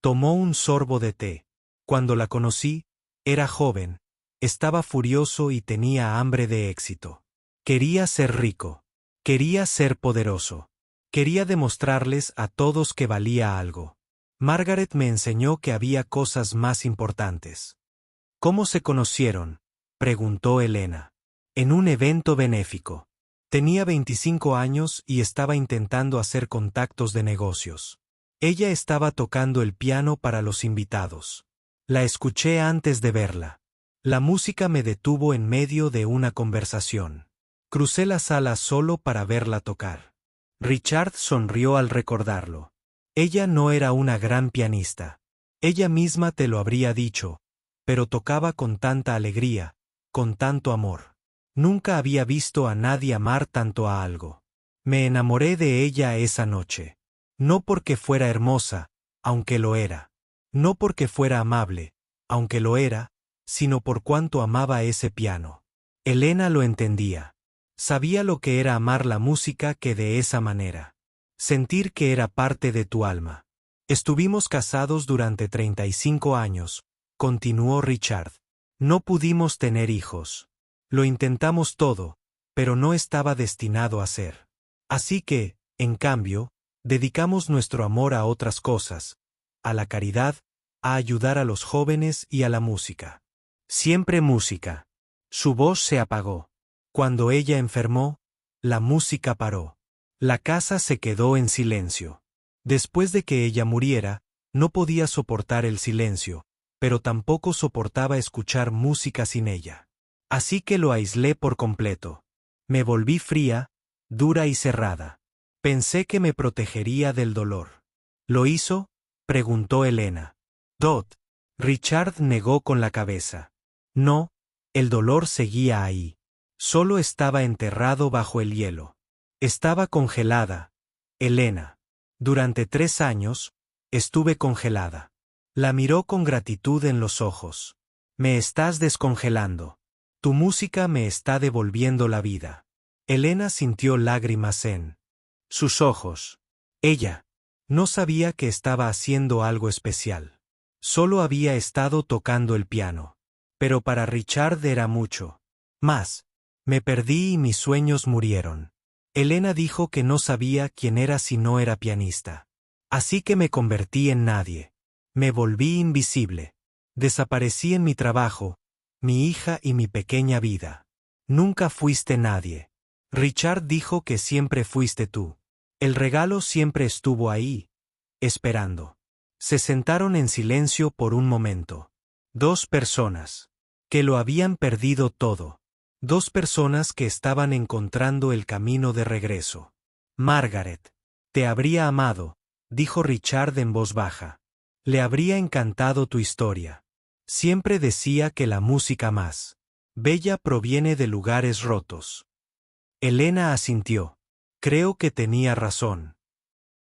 Tomó un sorbo de té. Cuando la conocí, era joven, estaba furioso y tenía hambre de éxito. Quería ser rico. Quería ser poderoso. Quería demostrarles a todos que valía algo. Margaret me enseñó que había cosas más importantes. ¿Cómo se conocieron?, preguntó Elena. En un evento benéfico. Tenía 25 años y estaba intentando hacer contactos de negocios. Ella estaba tocando el piano para los invitados. La escuché antes de verla. La música me detuvo en medio de una conversación. Crucé la sala solo para verla tocar. Richard sonrió al recordarlo. Ella no era una gran pianista. Ella misma te lo habría dicho, pero tocaba con tanta alegría, con tanto amor. Nunca había visto a nadie amar tanto a algo. Me enamoré de ella esa noche. No porque fuera hermosa, aunque lo era. No porque fuera amable, aunque lo era, sino por cuánto amaba ese piano. Elena lo entendía. Sabía lo que era amar la música que de esa manera. Sentir que era parte de tu alma. Estuvimos casados durante 35 años, continuó Richard. No pudimos tener hijos. Lo intentamos todo, pero no estaba destinado a ser. Así que, en cambio, dedicamos nuestro amor a otras cosas, a la caridad, a ayudar a los jóvenes y a la música. Siempre música. Su voz se apagó. Cuando ella enfermó, la música paró. La casa se quedó en silencio. Después de que ella muriera, no podía soportar el silencio, pero tampoco soportaba escuchar música sin ella. Así que lo aislé por completo. Me volví fría, dura y cerrada. Pensé que me protegería del dolor. ¿Lo hizo?, preguntó Elena. Dot. Richard negó con la cabeza. No, el dolor seguía ahí. Solo estaba enterrado bajo el hielo. Estaba congelada, Elena. Durante 3 años, estuve congelada. La miró con gratitud en los ojos. Me estás descongelando. Tu música me está devolviendo la vida. Elena sintió lágrimas en sus ojos. Ella no sabía que estaba haciendo algo especial. Solo había estado tocando el piano. Pero para Richard era mucho más. Me perdí y mis sueños murieron. Elena dijo que no sabía quién era si no era pianista. Así que me convertí en nadie. Me volví invisible. Desaparecí en mi trabajo, mi hija y mi pequeña vida. Nunca fuiste nadie. Richard dijo que siempre fuiste tú. El regalo siempre estuvo ahí, esperando. Se sentaron en silencio por un momento. 2 personas. Que lo habían perdido todo. Dos personas que estaban encontrando el camino de regreso. Margaret. Te habría amado, dijo Richard en voz baja. Le habría encantado tu historia. Siempre decía que la música más bella proviene de lugares rotos. Elena asintió. Creo que tenía razón.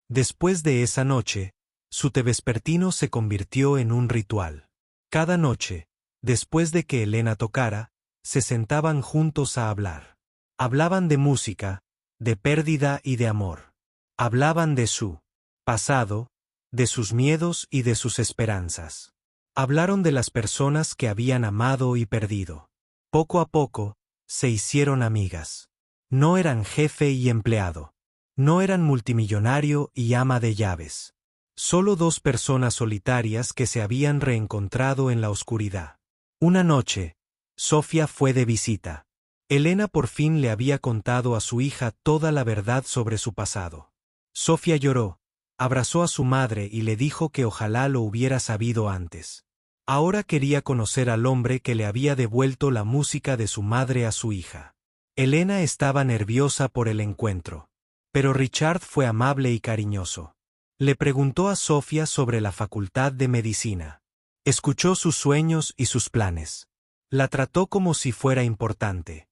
Después de esa noche, su té vespertino se convirtió en un ritual. Cada noche, después de que Elena tocara, se sentaban juntos a hablar. Hablaban de música, de pérdida y de amor. Hablaban de su pasado, de sus miedos y de sus esperanzas. Hablaron de las personas que habían amado y perdido. Poco a poco, se hicieron amigas. No eran jefe y empleado. No eran multimillonario y ama de llaves. Solo dos personas solitarias que se habían reencontrado en la oscuridad. Una noche, Sofía fue de visita. Elena por fin le había contado a su hija toda la verdad sobre su pasado. Sofía lloró, abrazó a su madre y le dijo que ojalá lo hubiera sabido antes. Ahora quería conocer al hombre que le había devuelto la música de su madre a su hija. Elena estaba nerviosa por el encuentro. Pero Richard fue amable y cariñoso. Le preguntó a Sofía sobre la facultad de medicina. Escuchó sus sueños y sus planes. La trató como si fuera importante.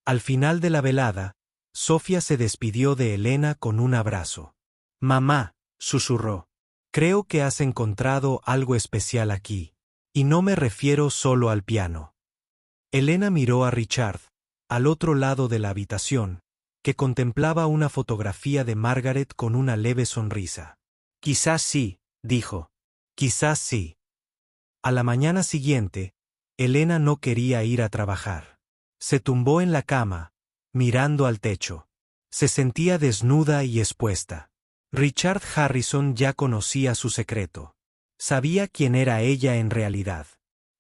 Al final de la velada, Sofía se despidió de Elena con un abrazo. Mamá, susurró. Creo que has encontrado algo especial aquí. Y no me refiero solo al piano. Elena miró a Richard, al otro lado de la habitación, que contemplaba una fotografía de Margaret con una leve sonrisa. Quizás sí, dijo. Quizás sí. A la mañana siguiente, Elena no quería ir a trabajar. Se tumbó en la cama, mirando al techo. Se sentía desnuda y expuesta. Richard Harrison ya conocía su secreto. Sabía quién era ella en realidad.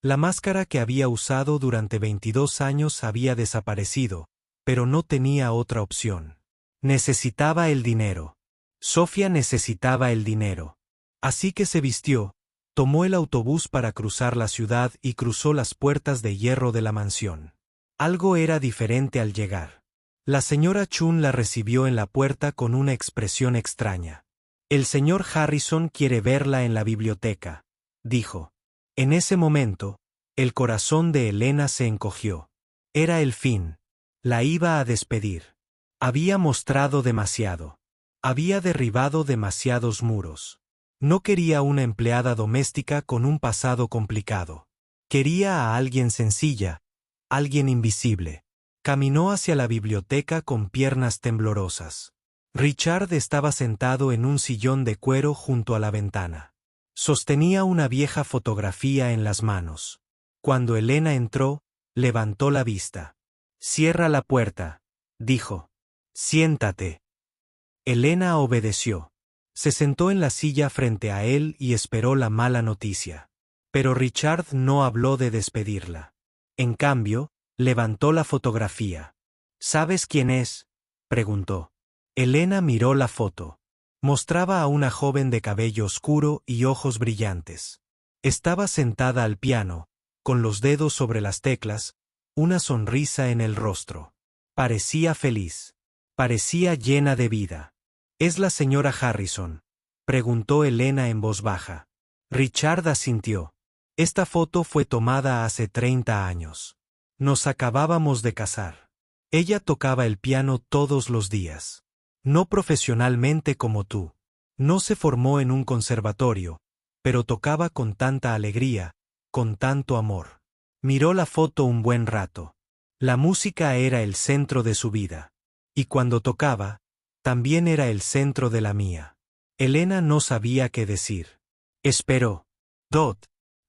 La máscara que había usado durante 22 años había desaparecido, pero no tenía otra opción. Necesitaba el dinero. Sofía necesitaba el dinero. Así que se vistió, tomó el autobús para cruzar la ciudad y cruzó las puertas de hierro de la mansión. Algo era diferente al llegar. La señora Chun la recibió en la puerta con una expresión extraña. El señor Harrison quiere verla en la biblioteca, dijo. En ese momento, el corazón de Elena se encogió. Era el fin. La iba a despedir. Había mostrado demasiado. Había derribado demasiados muros. No quería una empleada doméstica con un pasado complicado. Quería a alguien sencilla, alguien invisible. Caminó hacia la biblioteca con piernas temblorosas. Richard estaba sentado en un sillón de cuero junto a la ventana. Sostenía una vieja fotografía en las manos. Cuando Elena entró, levantó la vista. «Cierra la puerta», dijo. «Siéntate». Elena obedeció. Se sentó en la silla frente a él y esperó la mala noticia. Pero Richard no habló de despedirla. En cambio, levantó la fotografía. «¿Sabes quién es?», preguntó. Elena miró la foto. Mostraba a una joven de cabello oscuro y ojos brillantes. Estaba sentada al piano, con los dedos sobre las teclas, una sonrisa en el rostro. Parecía feliz. Parecía llena de vida. «¿Es la señora Harrison?», preguntó Elena en voz baja. Richard asintió. Esta foto fue tomada hace 30 años. Nos acabábamos de casar. Ella tocaba el piano todos los días. No profesionalmente como tú. No se formó en un conservatorio, pero tocaba con tanta alegría, con tanto amor. Miró la foto un buen rato. La música era el centro de su vida. Y cuando tocaba, también era el centro de la mía. Elena no sabía qué decir. Esperó.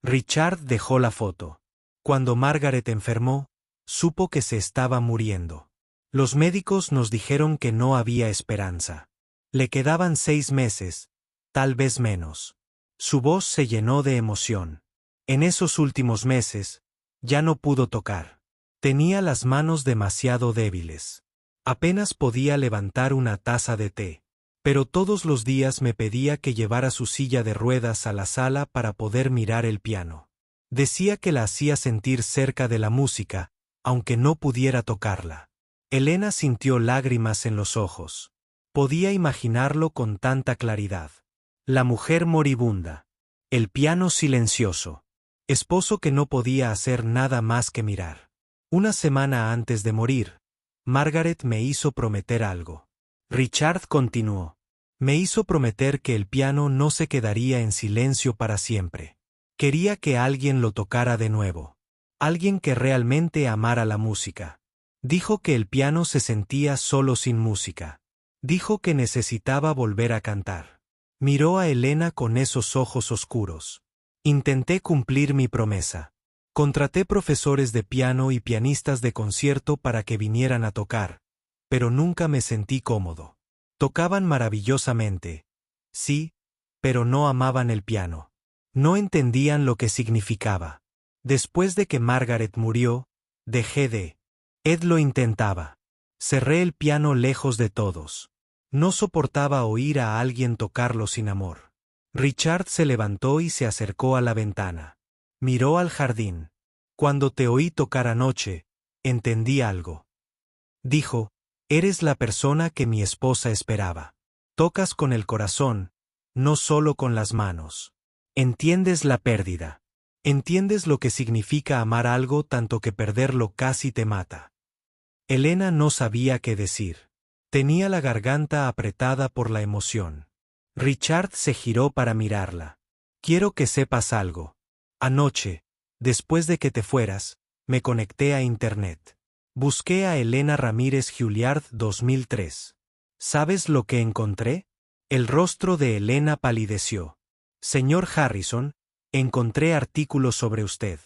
Richard dejó la foto. Cuando Margaret enfermó, supo que se estaba muriendo. Los médicos nos dijeron que no había esperanza. Le quedaban 6 meses, tal vez menos. Su voz se llenó de emoción. En esos últimos meses, ya no pudo tocar. Tenía las manos demasiado débiles. Apenas podía levantar una taza de té. Pero todos los días me pedía que llevara su silla de ruedas a la sala para poder mirar el piano. Decía que la hacía sentir cerca de la música, aunque no pudiera tocarla. Elena sintió lágrimas en los ojos. Podía imaginarlo con tanta claridad. La mujer moribunda. El piano silencioso. Esposo que no podía hacer nada más que mirar. Una semana antes de morir, Margaret me hizo prometer algo. Richard continuó. Me hizo prometer que el piano no se quedaría en silencio para siempre. Quería que alguien lo tocara de nuevo. Alguien que realmente amara la música. Dijo que el piano se sentía solo sin música. Dijo que necesitaba volver a cantar. Miró a Elena con esos ojos oscuros. Intenté cumplir mi promesa. Contraté profesores de piano y pianistas de concierto para que vinieran a tocar, pero nunca me sentí cómodo. Tocaban maravillosamente. Sí, pero no amaban el piano. No entendían lo que significaba. Después de que Margaret murió, dejé de. Ed lo intentaba. Cerré el piano lejos de todos. No soportaba oír a alguien tocarlo sin amor. Richard se levantó y se acercó a la ventana. Miró al jardín. Cuando te oí tocar anoche, entendí algo. Dijo, eres la persona que mi esposa esperaba. Tocas con el corazón, no solo con las manos. Entiendes la pérdida. Entiendes lo que significa amar algo tanto que perderlo casi te mata. Elena no sabía qué decir. Tenía la garganta apretada por la emoción. Richard se giró para mirarla. Quiero que sepas algo. Anoche, después de que te fueras, me conecté a Internet. Busqué a Elena Ramírez Juliard 2003. ¿Sabes lo que encontré? El rostro de Elena palideció. Señor Harrison, encontré artículos sobre usted.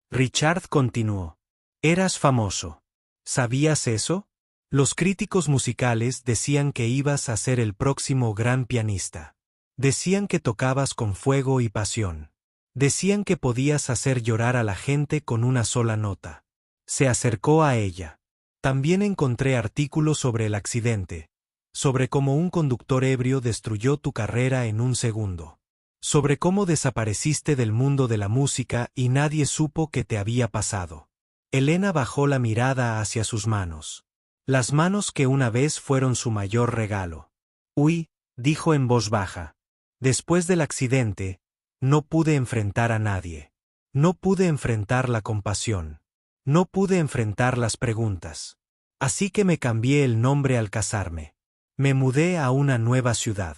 Richard continuó. Eras famoso. ¿Sabías eso? Los críticos musicales decían que ibas a ser el próximo gran pianista. Decían que tocabas con fuego y pasión. Decían que podías hacer llorar a la gente con una sola nota. Se acercó a ella. También encontré artículos sobre el accidente, sobre cómo un conductor ebrio destruyó tu carrera en un segundo, sobre cómo desapareciste del mundo de la música y nadie supo qué te había pasado. Elena bajó la mirada hacia sus manos. Las manos que una vez fueron su mayor regalo. Uy, dijo en voz baja. Después del accidente, no pude enfrentar a nadie. No pude enfrentar la compasión. No pude enfrentar las preguntas. Así que me cambié el nombre al casarme. Me mudé a una nueva ciudad.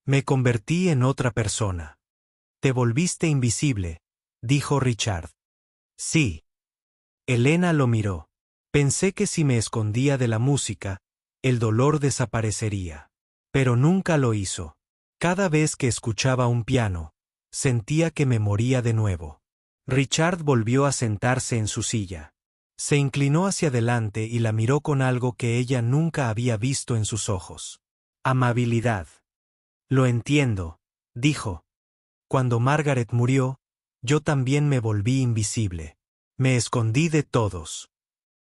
Me convertí en otra persona. Te volviste invisible, dijo Richard. Sí. Elena lo miró. Pensé que si me escondía de la música, el dolor desaparecería. Pero nunca lo hizo. Cada vez que escuchaba un piano, sentía que me moría de nuevo. Richard volvió a sentarse en su silla. Se inclinó hacia adelante y la miró con algo que ella nunca había visto en sus ojos. Amabilidad. Lo entiendo, dijo. Cuando Margaret murió, yo también me volví invisible. Me escondí de todos.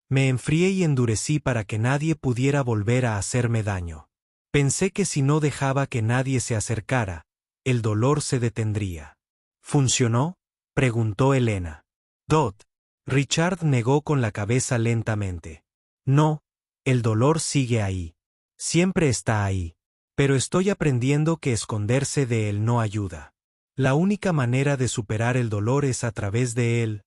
Me enfrié y endurecí para que nadie pudiera volver a hacerme daño. Pensé que si no dejaba que nadie se acercara, el dolor se detendría. ¿Funcionó?, preguntó Elena. Dot. Richard negó con la cabeza lentamente. No, el dolor sigue ahí. Siempre está ahí. Pero estoy aprendiendo que esconderse de él no ayuda. La única manera de superar el dolor es a través de él,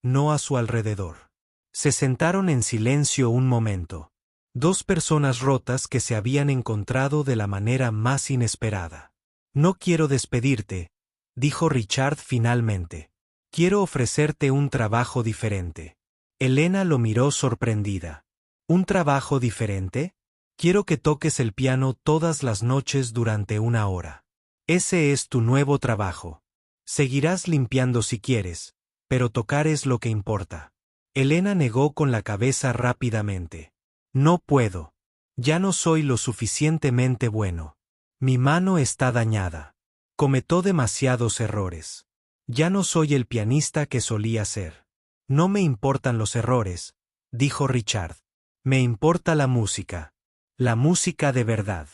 no a su alrededor. Se sentaron en silencio un momento. Dos personas rotas que se habían encontrado de la manera más inesperada. No quiero despedirte, dijo Richard finalmente. Quiero ofrecerte un trabajo diferente. Elena lo miró sorprendida. ¿Un trabajo diferente? Quiero que toques el piano todas las noches durante 1 hora. Ese es tu nuevo trabajo. Seguirás limpiando si quieres, pero tocar es lo que importa. Elena negó con la cabeza rápidamente. No puedo. Ya no soy lo suficientemente bueno. Mi mano está dañada. Cometo demasiados errores. Ya no soy el pianista que solía ser. No me importan los errores, dijo Richard. Me importa la música. La música de verdad.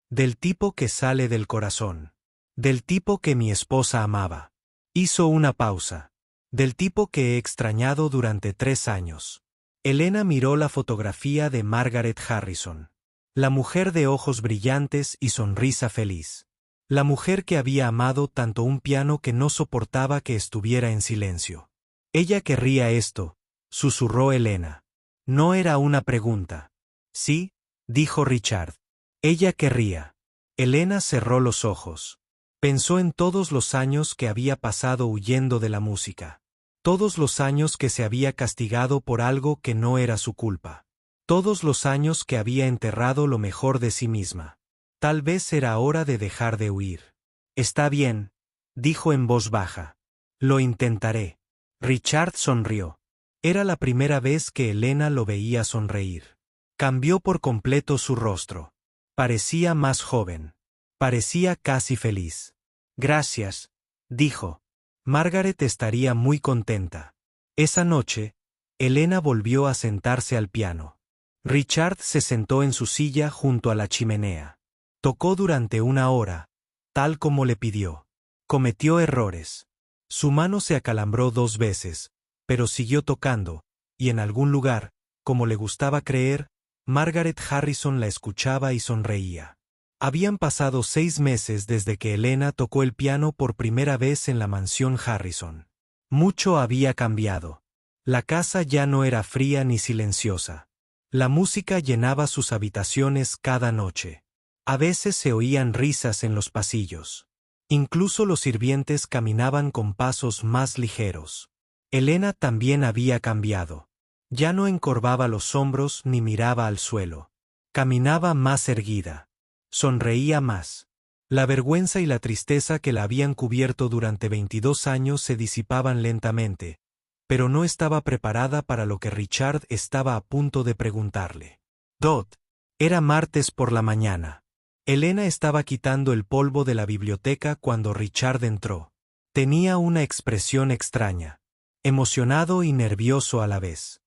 Del tipo que sale del corazón. Del tipo que mi esposa amaba. Hizo una pausa. Del tipo que he extrañado durante 3 años. Elena miró la fotografía de Margaret Harrison. La mujer de ojos brillantes y sonrisa feliz. La mujer que había amado tanto un piano que no soportaba que estuviera en silencio. Ella querría esto, susurró Elena. No era una pregunta. Sí, dijo Richard. Ella querría. Elena cerró los ojos. Pensó en todos los años que había pasado huyendo de la música. Todos los años que se había castigado por algo que no era su culpa. Todos los años que había enterrado lo mejor de sí misma. Tal vez era hora de dejar de huir. Está bien, dijo en voz baja. Lo intentaré. Richard sonrió. Era la primera vez que Elena lo veía sonreír. Cambió por completo su rostro. Parecía más joven. Parecía casi feliz. Gracias, dijo. Margaret estaría muy contenta. Esa noche, Elena volvió a sentarse al piano. Richard se sentó en su silla junto a la chimenea. Tocó durante 1 hora, tal como le pidió. Cometió errores. Su mano se acalambró 2 veces, pero siguió tocando, y en algún lugar, como le gustaba creer, Margaret Harrison la escuchaba y sonreía. Habían pasado 6 meses desde que Elena tocó el piano por primera vez en la mansión Harrison. Mucho había cambiado. La casa ya no era fría ni silenciosa. La música llenaba sus habitaciones cada noche. A veces se oían risas en los pasillos. Incluso los sirvientes caminaban con pasos más ligeros. Elena también había cambiado. Ya no encorvaba los hombros ni miraba al suelo. Caminaba más erguida. Sonreía más. La vergüenza y la tristeza que la habían cubierto durante 22 años se disipaban lentamente, pero no estaba preparada para lo que Richard estaba a punto de preguntarle. Dot. Era martes por la mañana. Elena estaba quitando el polvo de la biblioteca cuando Richard entró. Tenía una expresión extraña, emocionado y nervioso a la vez.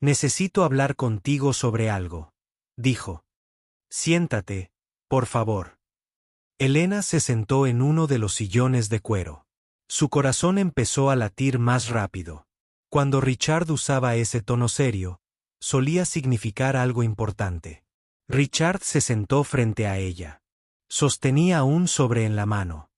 Necesito hablar contigo sobre algo, dijo. Siéntate, por favor. Elena se sentó en uno de los sillones de cuero. Su corazón empezó a latir más rápido. Cuando Richard usaba ese tono serio, solía significar algo importante. Richard se sentó frente a ella. Sostenía un sobre en la mano.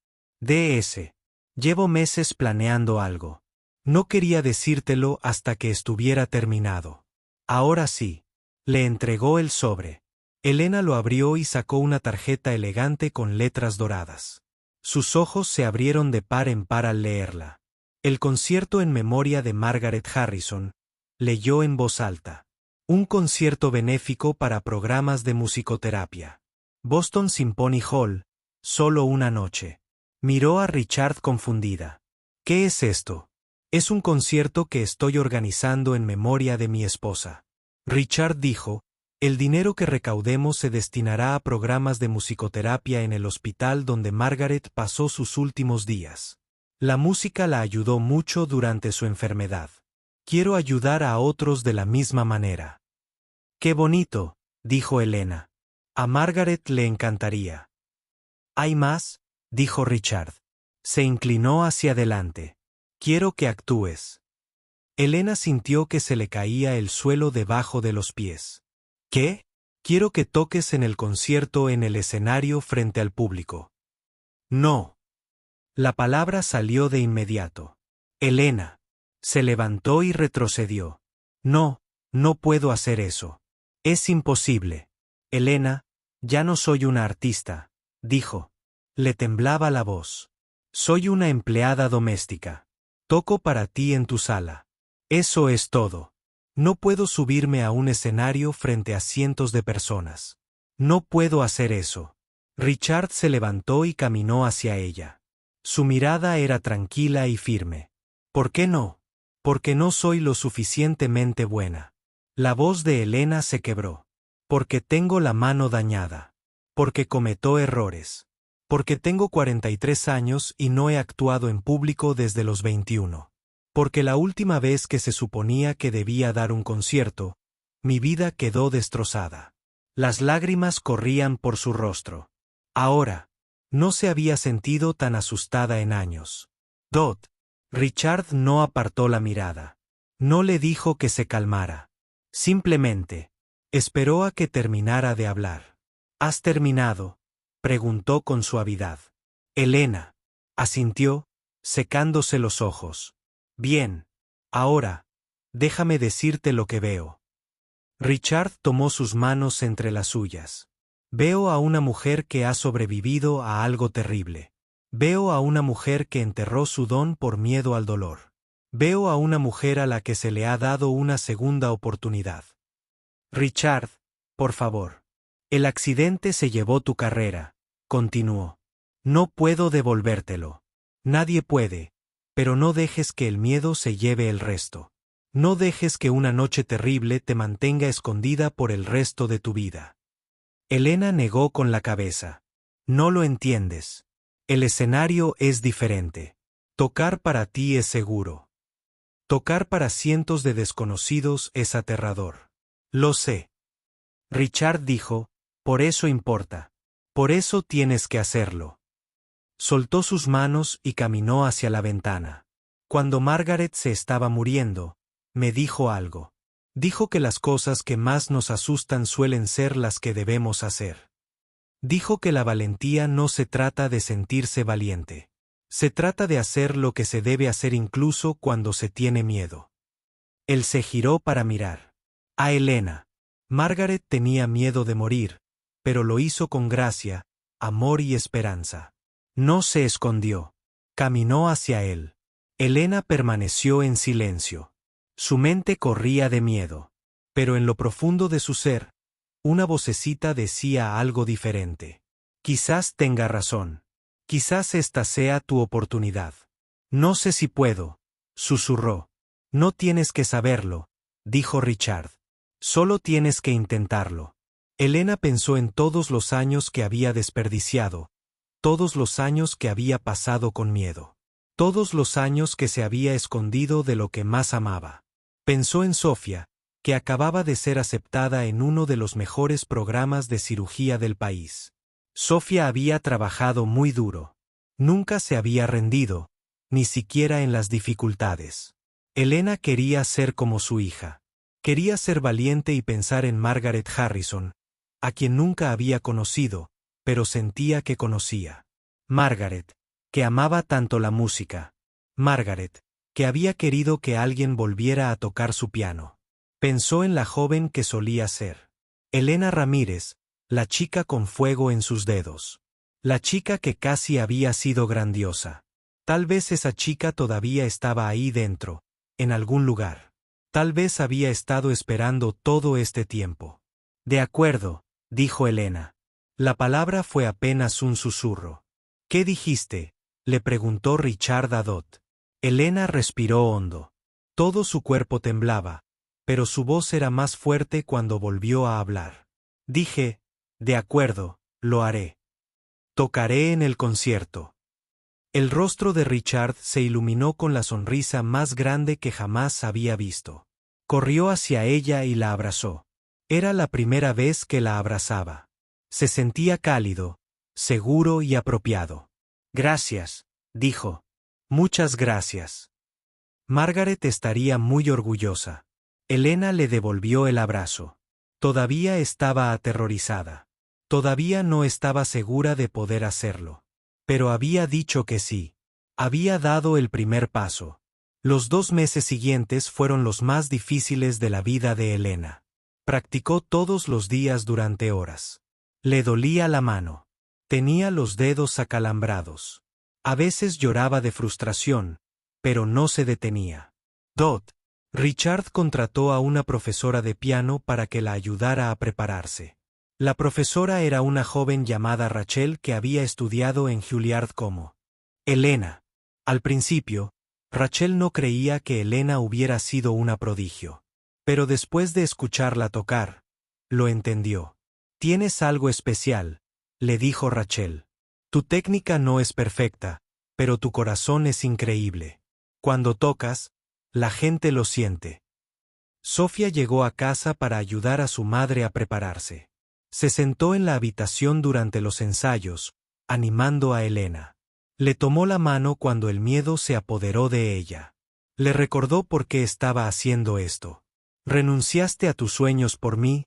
DS. Llevo meses planeando algo. No quería decírtelo hasta que estuviera terminado. Ahora sí. Le entregó el sobre. Elena lo abrió y sacó una tarjeta elegante con letras doradas. Sus ojos se abrieron de par en par al leerla. El concierto en memoria de Margaret Harrison, leyó en voz alta. Un concierto benéfico para programas de musicoterapia. Boston Symphony Hall, solo una noche. Miró a Richard confundida. ¿Qué es esto? Es un concierto que estoy organizando en memoria de mi esposa. Richard dijo, el dinero que recaudemos se destinará a programas de musicoterapia en el hospital donde Margaret pasó sus últimos días. La música la ayudó mucho durante su enfermedad. Quiero ayudar a otros de la misma manera. ¡Qué bonito!, dijo Elena. A Margaret le encantaría. ¿Hay más?, dijo Richard. Se inclinó hacia adelante. Quiero que actúes. Elena sintió que se le caía el suelo debajo de los pies. ¿Qué? Quiero que toques en el concierto en el escenario frente al público. No. La palabra salió de inmediato. Elena. Se levantó y retrocedió. No, no puedo hacer eso. Es imposible. Elena, ya no soy una artista, dijo. Le temblaba la voz. Soy una empleada doméstica. Toco para ti en tu sala. Eso es todo. No puedo subirme a un escenario frente a cientos de personas. No puedo hacer eso. Richard se levantó y caminó hacia ella. Su mirada era tranquila y firme. ¿Por qué no? Porque no soy lo suficientemente buena. La voz de Elena se quebró. Porque tengo la mano dañada. Porque cometo errores. Porque tengo 43 años y no he actuado en público desde los 21. Porque la última vez que se suponía que debía dar un concierto, mi vida quedó destrozada. Las lágrimas corrían por su rostro. Ahora, no se había sentido tan asustada en años. Dot. Richard no apartó la mirada. No le dijo que se calmara. Simplemente. Esperó a que terminara de hablar. ¿Has terminado?, preguntó con suavidad. Elena asintió, secándose los ojos. Bien. Ahora, déjame decirte lo que veo. Richard tomó sus manos entre las suyas. Veo a una mujer que ha sobrevivido a algo terrible. Veo a una mujer que enterró su don por miedo al dolor. Veo a una mujer a la que se le ha dado una segunda oportunidad. Richard, por favor. El accidente se llevó tu carrera, continuó. No puedo devolvértelo. Nadie puede, pero no dejes que el miedo se lleve el resto. No dejes que una noche terrible te mantenga escondida por el resto de tu vida. Elena negó con la cabeza. No lo entiendes. El escenario es diferente. Tocar para ti es seguro. Tocar para cientos de desconocidos es aterrador. Lo sé. Richard dijo, por eso importa. Por eso tienes que hacerlo. Soltó sus manos y caminó hacia la ventana. Cuando Margaret se estaba muriendo, me dijo algo. Dijo que las cosas que más nos asustan suelen ser las que debemos hacer. Dijo que la valentía no se trata de sentirse valiente. Se trata de hacer lo que se debe hacer incluso cuando se tiene miedo. Él se giró para mirar a Elena. Margaret tenía miedo de morir, pero lo hizo con gracia, amor y esperanza. No se escondió. Caminó hacia él. Elena permaneció en silencio. Su mente corría de miedo. Pero en lo profundo de su ser, una vocecita decía algo diferente. Quizás tenga razón. Quizás esta sea tu oportunidad. No sé si puedo, susurró. No tienes que saberlo, dijo Richard. Solo tienes que intentarlo. Elena pensó en todos los años que había desperdiciado, todos los años que había pasado con miedo, todos los años que se había escondido de lo que más amaba. Pensó en Sofía, que acababa de ser aceptada en uno de los mejores programas de cirugía del país. Sofía había trabajado muy duro. Nunca se había rendido, ni siquiera en las dificultades. Elena quería ser como su hija. Quería ser valiente y pensar en Margaret Harrison, a quien nunca había conocido, pero sentía que conocía. Margaret, que amaba tanto la música. Margaret, que había querido que alguien volviera a tocar su piano. Pensó en la joven que solía ser. Elena Ramírez, la chica con fuego en sus dedos. La chica que casi había sido grandiosa. Tal vez esa chica todavía estaba ahí dentro, en algún lugar. Tal vez había estado esperando todo este tiempo. De acuerdo, dijo Elena. La palabra fue apenas un susurro. ¿Qué dijiste?, le preguntó Richard a Dot. Elena respiró hondo. Todo su cuerpo temblaba, pero su voz era más fuerte cuando volvió a hablar. Dije, de acuerdo, lo haré. Tocaré en el concierto. El rostro de Richard se iluminó con la sonrisa más grande que jamás había visto. Corrió hacia ella y la abrazó. Era la primera vez que la abrazaba. Se sentía cálido, seguro y apropiado. Gracias, dijo. Muchas gracias. Margaret estaría muy orgullosa. Elena le devolvió el abrazo. Todavía estaba aterrorizada. Todavía no estaba segura de poder hacerlo. Pero había dicho que sí. Había dado el primer paso. Los 2 meses siguientes fueron los más difíciles de la vida de Elena. Practicó todos los días durante horas. Le dolía la mano. Tenía los dedos acalambrados. A veces lloraba de frustración, pero no se detenía. Dot. Richard contrató a una profesora de piano para que la ayudara a prepararse. La profesora era una joven llamada Rachel que había estudiado en Juilliard como Elena. Al principio, Rachel no creía que Elena hubiera sido una prodigio. Pero después de escucharla tocar, lo entendió. Tienes algo especial, le dijo Rachel. Tu técnica no es perfecta, pero tu corazón es increíble. Cuando tocas, la gente lo siente. Sofía llegó a casa para ayudar a su madre a prepararse. Se sentó en la habitación durante los ensayos, animando a Elena. Le tomó la mano cuando el miedo se apoderó de ella. Le recordó por qué estaba haciendo esto. Renunciaste a tus sueños por mí,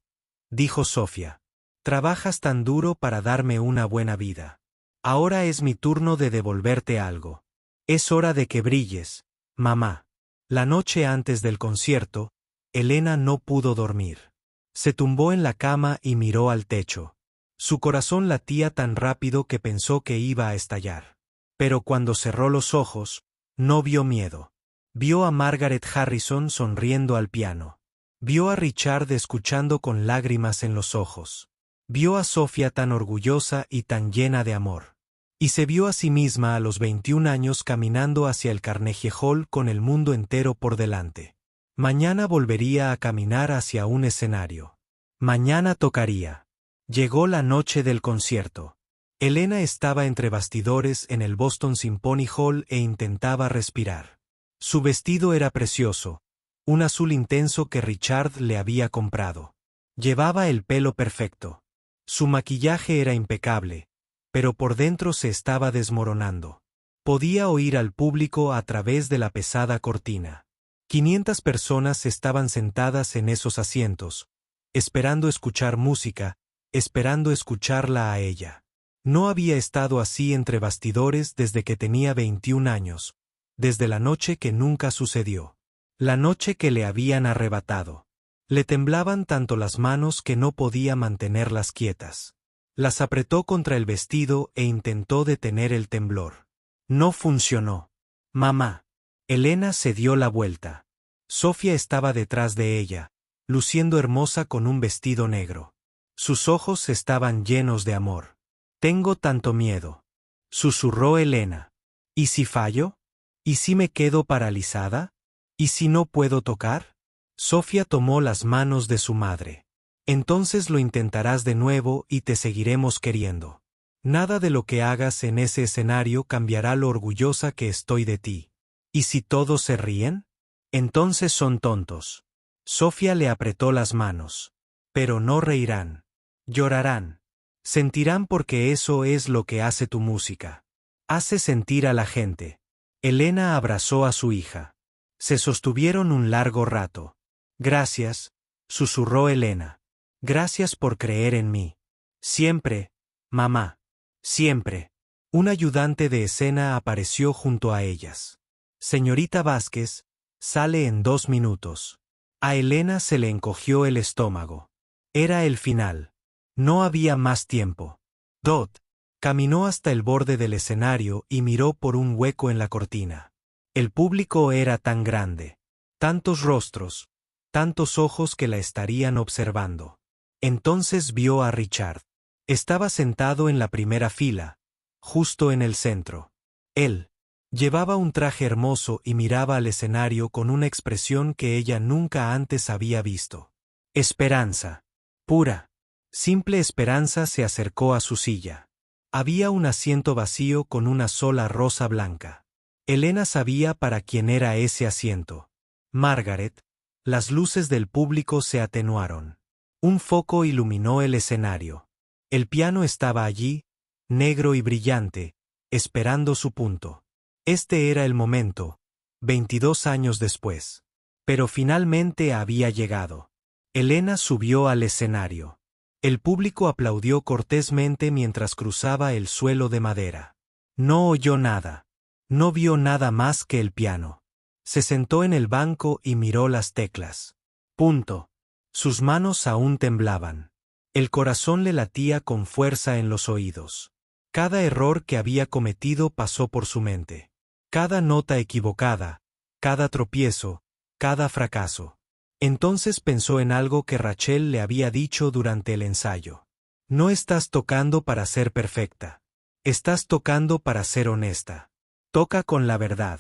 dijo Sofía. Trabajas tan duro para darme una buena vida. Ahora es mi turno de devolverte algo. Es hora de que brilles, mamá. La noche antes del concierto, Elena no pudo dormir. Se tumbó en la cama y miró al techo. Su corazón latía tan rápido que pensó que iba a estallar. Pero cuando cerró los ojos, no vio miedo. Vio a Margaret Harrison sonriendo al piano. Vio a Richard escuchando con lágrimas en los ojos. Vio a Sofía tan orgullosa y tan llena de amor. Y se vio a sí misma a los 21 años caminando hacia el Carnegie Hall con el mundo entero por delante. Mañana volvería a caminar hacia un escenario. Mañana tocaría. Llegó la noche del concierto. Elena estaba entre bastidores en el Boston Symphony Hall e intentaba respirar. Su vestido era precioso, un azul intenso que Richard le había comprado. Llevaba el pelo perfecto. Su maquillaje era impecable, pero por dentro se estaba desmoronando. Podía oír al público a través de la pesada cortina. 500 personas estaban sentadas en esos asientos, esperando escuchar música, esperando escucharla a ella. No había estado así entre bastidores desde que tenía 21 años, desde la noche que nunca sucedió. La noche que le habían arrebatado. Le temblaban tanto las manos que no podía mantenerlas quietas. Las apretó contra el vestido e intentó detener el temblor. No funcionó. Mamá. Elena se dio la vuelta. Sofía estaba detrás de ella, luciendo hermosa con un vestido negro. Sus ojos estaban llenos de amor. Tengo tanto miedo. Susurró Elena. ¿Y si fallo? ¿Y si me quedo paralizada? ¿Y si no puedo tocar? Sofía tomó las manos de su madre. Entonces lo intentarás de nuevo y te seguiremos queriendo. Nada de lo que hagas en ese escenario cambiará lo orgullosa que estoy de ti. ¿Y si todos se ríen? Entonces son tontos. Sofía le apretó las manos. Pero no reirán. Llorarán. Sentirán porque eso es lo que hace tu música. Hace sentir a la gente. Elena abrazó a su hija. Se sostuvieron un largo rato. Gracias, susurró Elena. Gracias por creer en mí. Siempre, mamá. Siempre. Un ayudante de escena apareció junto a ellas. Señorita Vázquez, sale en 2 minutos. A Elena se le encogió el estómago. Era el final. No había más tiempo. Dot caminó hasta el borde del escenario y miró por un hueco en la cortina. El público era tan grande. Tantos rostros. Tantos ojos que la estarían observando. Entonces vio a Richard. Estaba sentado en la primera fila, justo en el centro. Él llevaba un traje hermoso y miraba al escenario con una expresión que ella nunca antes había visto. Esperanza. Pura. Simple esperanza se acercó a su silla. Había un asiento vacío con una sola rosa blanca. Elena sabía para quién era ese asiento. Margaret. Las luces del público se atenuaron. Un foco iluminó el escenario. El piano estaba allí, negro y brillante, esperando su punto. Este era el momento, 22 años después. Pero finalmente había llegado. Elena subió al escenario. El público aplaudió cortésmente mientras cruzaba el suelo de madera. No oyó nada. No vio nada más que el piano. Se sentó en el banco y miró las teclas. Punto. Sus manos aún temblaban. El corazón le latía con fuerza en los oídos. Cada error que había cometido pasó por su mente. Cada nota equivocada, cada tropiezo, cada fracaso. Entonces pensó en algo que Rachel le había dicho durante el ensayo. No estás tocando para ser perfecta. Estás tocando para ser honesta. Toca con la verdad.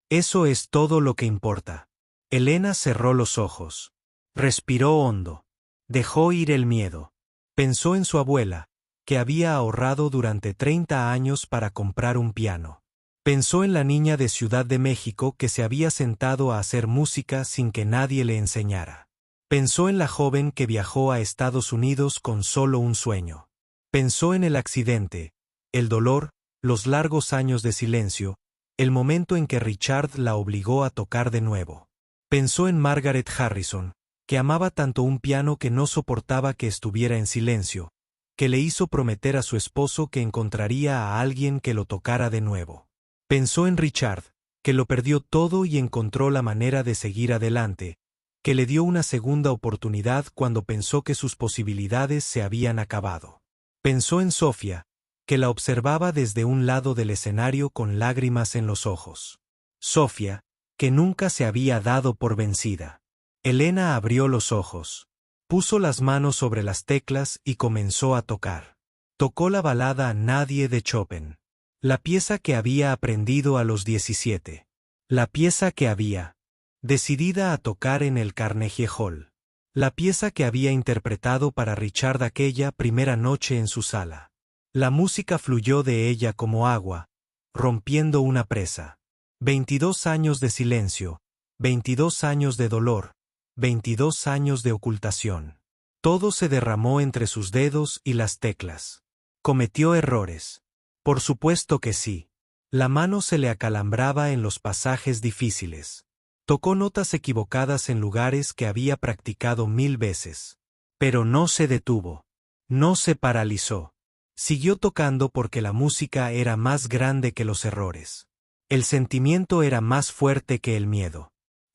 Eso es todo lo que importa. Elena cerró los ojos. Respiró hondo. Dejó ir el miedo. Pensó en su abuela, que había ahorrado durante 30 años para comprar un piano. Pensó en la niña de Ciudad de México que se había sentado a hacer música sin que nadie le enseñara. Pensó en la joven que viajó a Estados Unidos con solo un sueño. Pensó en el accidente, el dolor, los largos años de silencio, el momento en que Richard la obligó a tocar de nuevo. Pensó en Margaret Harrison, que amaba tanto un piano que no soportaba que estuviera en silencio, que le hizo prometer a su esposo que encontraría a alguien que lo tocara de nuevo. Pensó en Richard, que lo perdió todo y encontró la manera de seguir adelante, que le dio una segunda oportunidad cuando pensó que sus posibilidades se habían acabado. Pensó en Sofía, que la observaba desde un lado del escenario con lágrimas en los ojos. Sofía, que nunca se había dado por vencida. Elena abrió los ojos. Puso las manos sobre las teclas y comenzó a tocar. Tocó la balada Nadie de Chopin. La pieza que había aprendido a los 17. La pieza que había decidida a tocar en el Carnegie Hall. La pieza que había interpretado para Richard aquella primera noche en su sala. La música fluyó de ella como agua, rompiendo una presa. 22 años de silencio, 22 años de dolor, 22 años de ocultación. Todo se derramó entre sus dedos y las teclas. Cometió errores. Por supuesto que sí. La mano se le acalambraba en los pasajes difíciles. Tocó notas equivocadas en lugares que había practicado 1000 veces. Pero no se detuvo. No se paralizó. Siguió tocando porque la música era más grande que los errores. El sentimiento era más fuerte que el miedo.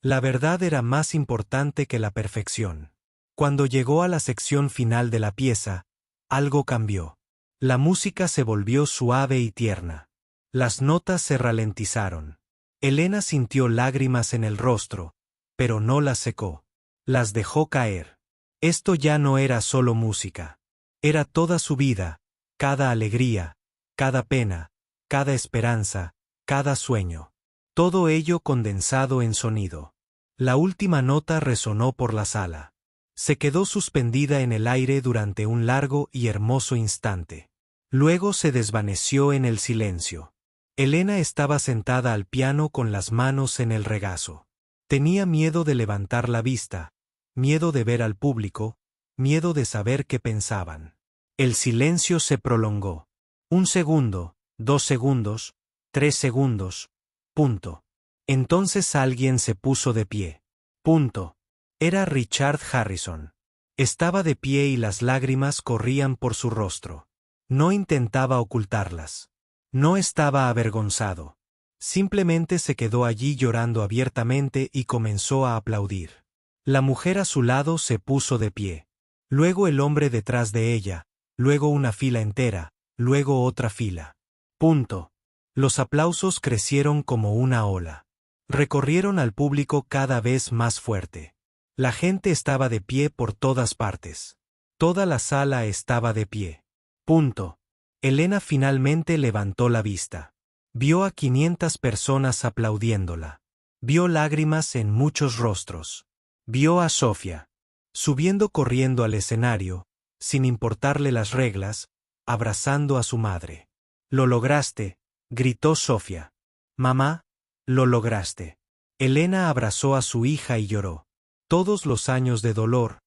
La verdad era más importante que la perfección. Cuando llegó a la sección final de la pieza, algo cambió. La música se volvió suave y tierna. Las notas se ralentizaron. Elena sintió lágrimas en el rostro, pero no las secó. Las dejó caer. Esto ya no era solo música. Era toda su vida, cada alegría, cada pena, cada esperanza, cada sueño. Todo ello condensado en sonido. La última nota resonó por la sala. Se quedó suspendida en el aire durante un largo y hermoso instante. Luego se desvaneció en el silencio. Elena estaba sentada al piano con las manos en el regazo. Tenía miedo de levantar la vista, miedo de ver al público, miedo de saber qué pensaban. El silencio se prolongó. 1 segundo, 2 segundos, 3 segundos. Punto. Entonces alguien se puso de pie. Punto. Era Richard Harrison. Estaba de pie y las lágrimas corrían por su rostro. No intentaba ocultarlas. No estaba avergonzado. Simplemente se quedó allí llorando abiertamente y comenzó a aplaudir. La mujer a su lado se puso de pie. Luego el hombre detrás de ella, luego una fila entera, luego otra fila. Punto. Los aplausos crecieron como una ola. Recorrieron al público cada vez más fuerte. La gente estaba de pie por todas partes. Toda la sala estaba de pie. Punto. Elena finalmente levantó la vista. Vio a 500 personas aplaudiéndola. Vio lágrimas en muchos rostros. Vio a Sofía, subiendo corriendo al escenario, sin importarle las reglas, abrazando a su madre. «Lo lograste», gritó Sofía. «Mamá, lo lograste». Elena abrazó a su hija y lloró. Todos los años de dolor,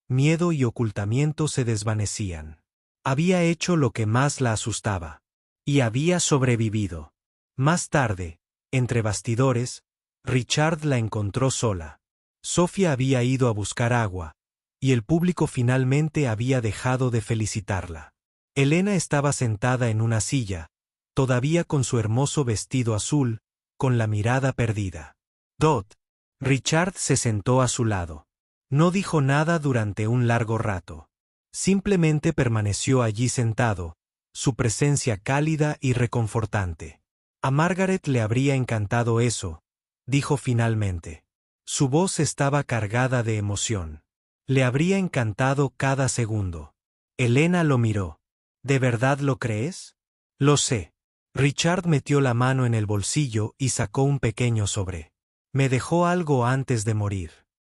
miedo y ocultamiento se desvanecían. Había hecho lo que más la asustaba. Y había sobrevivido. Más tarde, entre bastidores, Richard la encontró sola. Sofía había ido a buscar agua, y el público finalmente había dejado de felicitarla. Elena estaba sentada en una silla, todavía con su hermoso vestido azul, con la mirada perdida. Dot. Richard se sentó a su lado. No dijo nada durante un largo rato. Simplemente permaneció allí sentado, su presencia cálida y reconfortante. A Margaret le habría encantado eso, dijo finalmente. Su voz estaba cargada de emoción. Le habría encantado cada segundo. Elena lo miró. ¿De verdad lo crees? Lo sé. Richard metió la mano en el bolsillo y sacó un pequeño sobre. Me dejó algo antes de morir.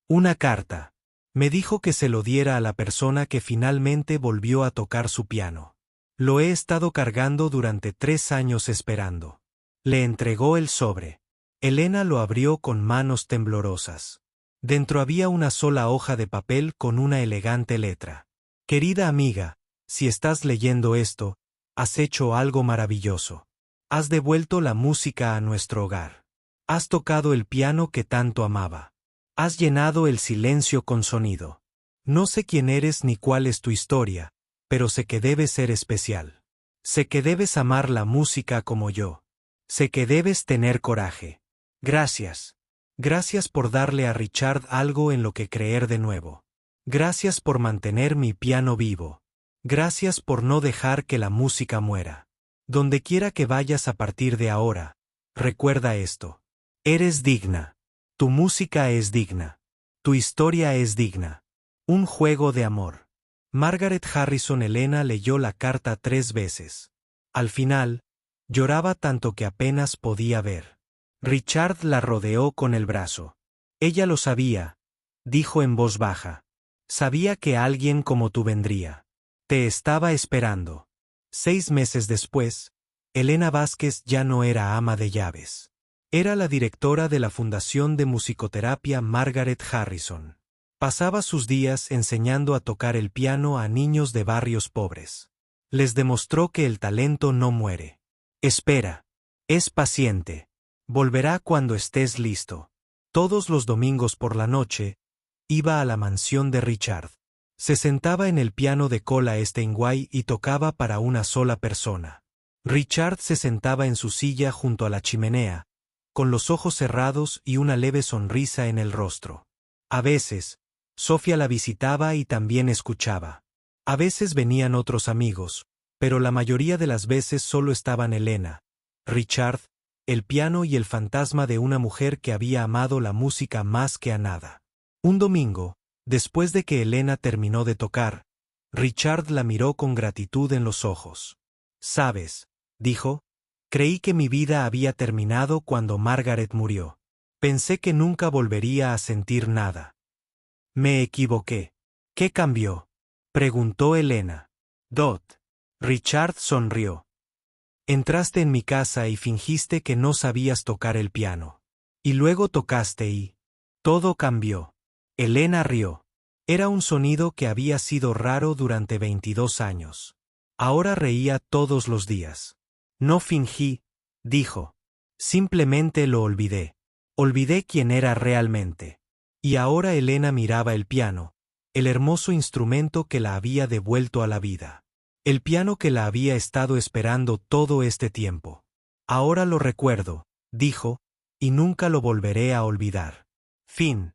Una carta. Me dijo que se lo diera a la persona que finalmente volvió a tocar su piano. Lo he estado cargando durante 3 años esperando. Le entregó el sobre. Elena lo abrió con manos temblorosas. Dentro había una sola hoja de papel con una elegante letra. Querida amiga, si estás leyendo esto, has hecho algo maravilloso. Has devuelto la música a nuestro hogar. Has tocado el piano que tanto amaba. Has llenado el silencio con sonido. No sé quién eres ni cuál es tu historia, pero sé que debes ser especial. Sé que debes amar la música como yo. Sé que debes tener coraje. Gracias. Gracias por darle a Richard algo en lo que creer de nuevo. Gracias por mantener mi piano vivo. Gracias por no dejar que la música muera. Donde quiera que vayas a partir de ahora, recuerda esto. Eres digna. Tu música es digna. Tu historia es digna. Un juego de amor. Margaret Harrison Elena leyó la carta 3 veces. Al final, lloraba tanto que apenas podía ver. Richard la rodeó con el brazo. Ella lo sabía, dijo en voz baja. Sabía que alguien como tú vendría. Te estaba esperando. 6 meses después, Elena Vázquez ya no era ama de llaves. Era la directora de la Fundación de Musicoterapia Margaret Harrison. Pasaba sus días enseñando a tocar el piano a niños de barrios pobres. Les demostró que el talento no muere. Espera. Es paciente. Volverá cuando estés listo. Todos los domingos por la noche, iba a la mansión de Richard. Se sentaba en el piano de cola Steinway y tocaba para una sola persona. Richard se sentaba en su silla junto a la chimenea, con los ojos cerrados y una leve sonrisa en el rostro. A veces, Sofía la visitaba y también escuchaba. A veces venían otros amigos, pero la mayoría de las veces solo estaban Elena, Richard, el piano y el fantasma de una mujer que había amado la música más que a nada. Un domingo, después de que Elena terminó de tocar, Richard la miró con gratitud en los ojos. «Sabes», dijo, «creí que mi vida había terminado cuando Margaret murió. Pensé que nunca volvería a sentir nada». «Me equivoqué». «¿Qué cambió?», preguntó Elena. «Dot». Richard sonrió. «Entraste en mi casa y fingiste que no sabías tocar el piano. Y luego tocaste y todo cambió». Elena rió. Era un sonido que había sido raro durante 22 años. Ahora reía todos los días. «No fingí», dijo. «Simplemente lo olvidé. Olvidé quién era realmente». Y ahora Elena miraba el piano, el hermoso instrumento que la había devuelto a la vida. El piano que la había estado esperando todo este tiempo. «Ahora lo recuerdo», dijo, «y nunca lo volveré a olvidar». Fin.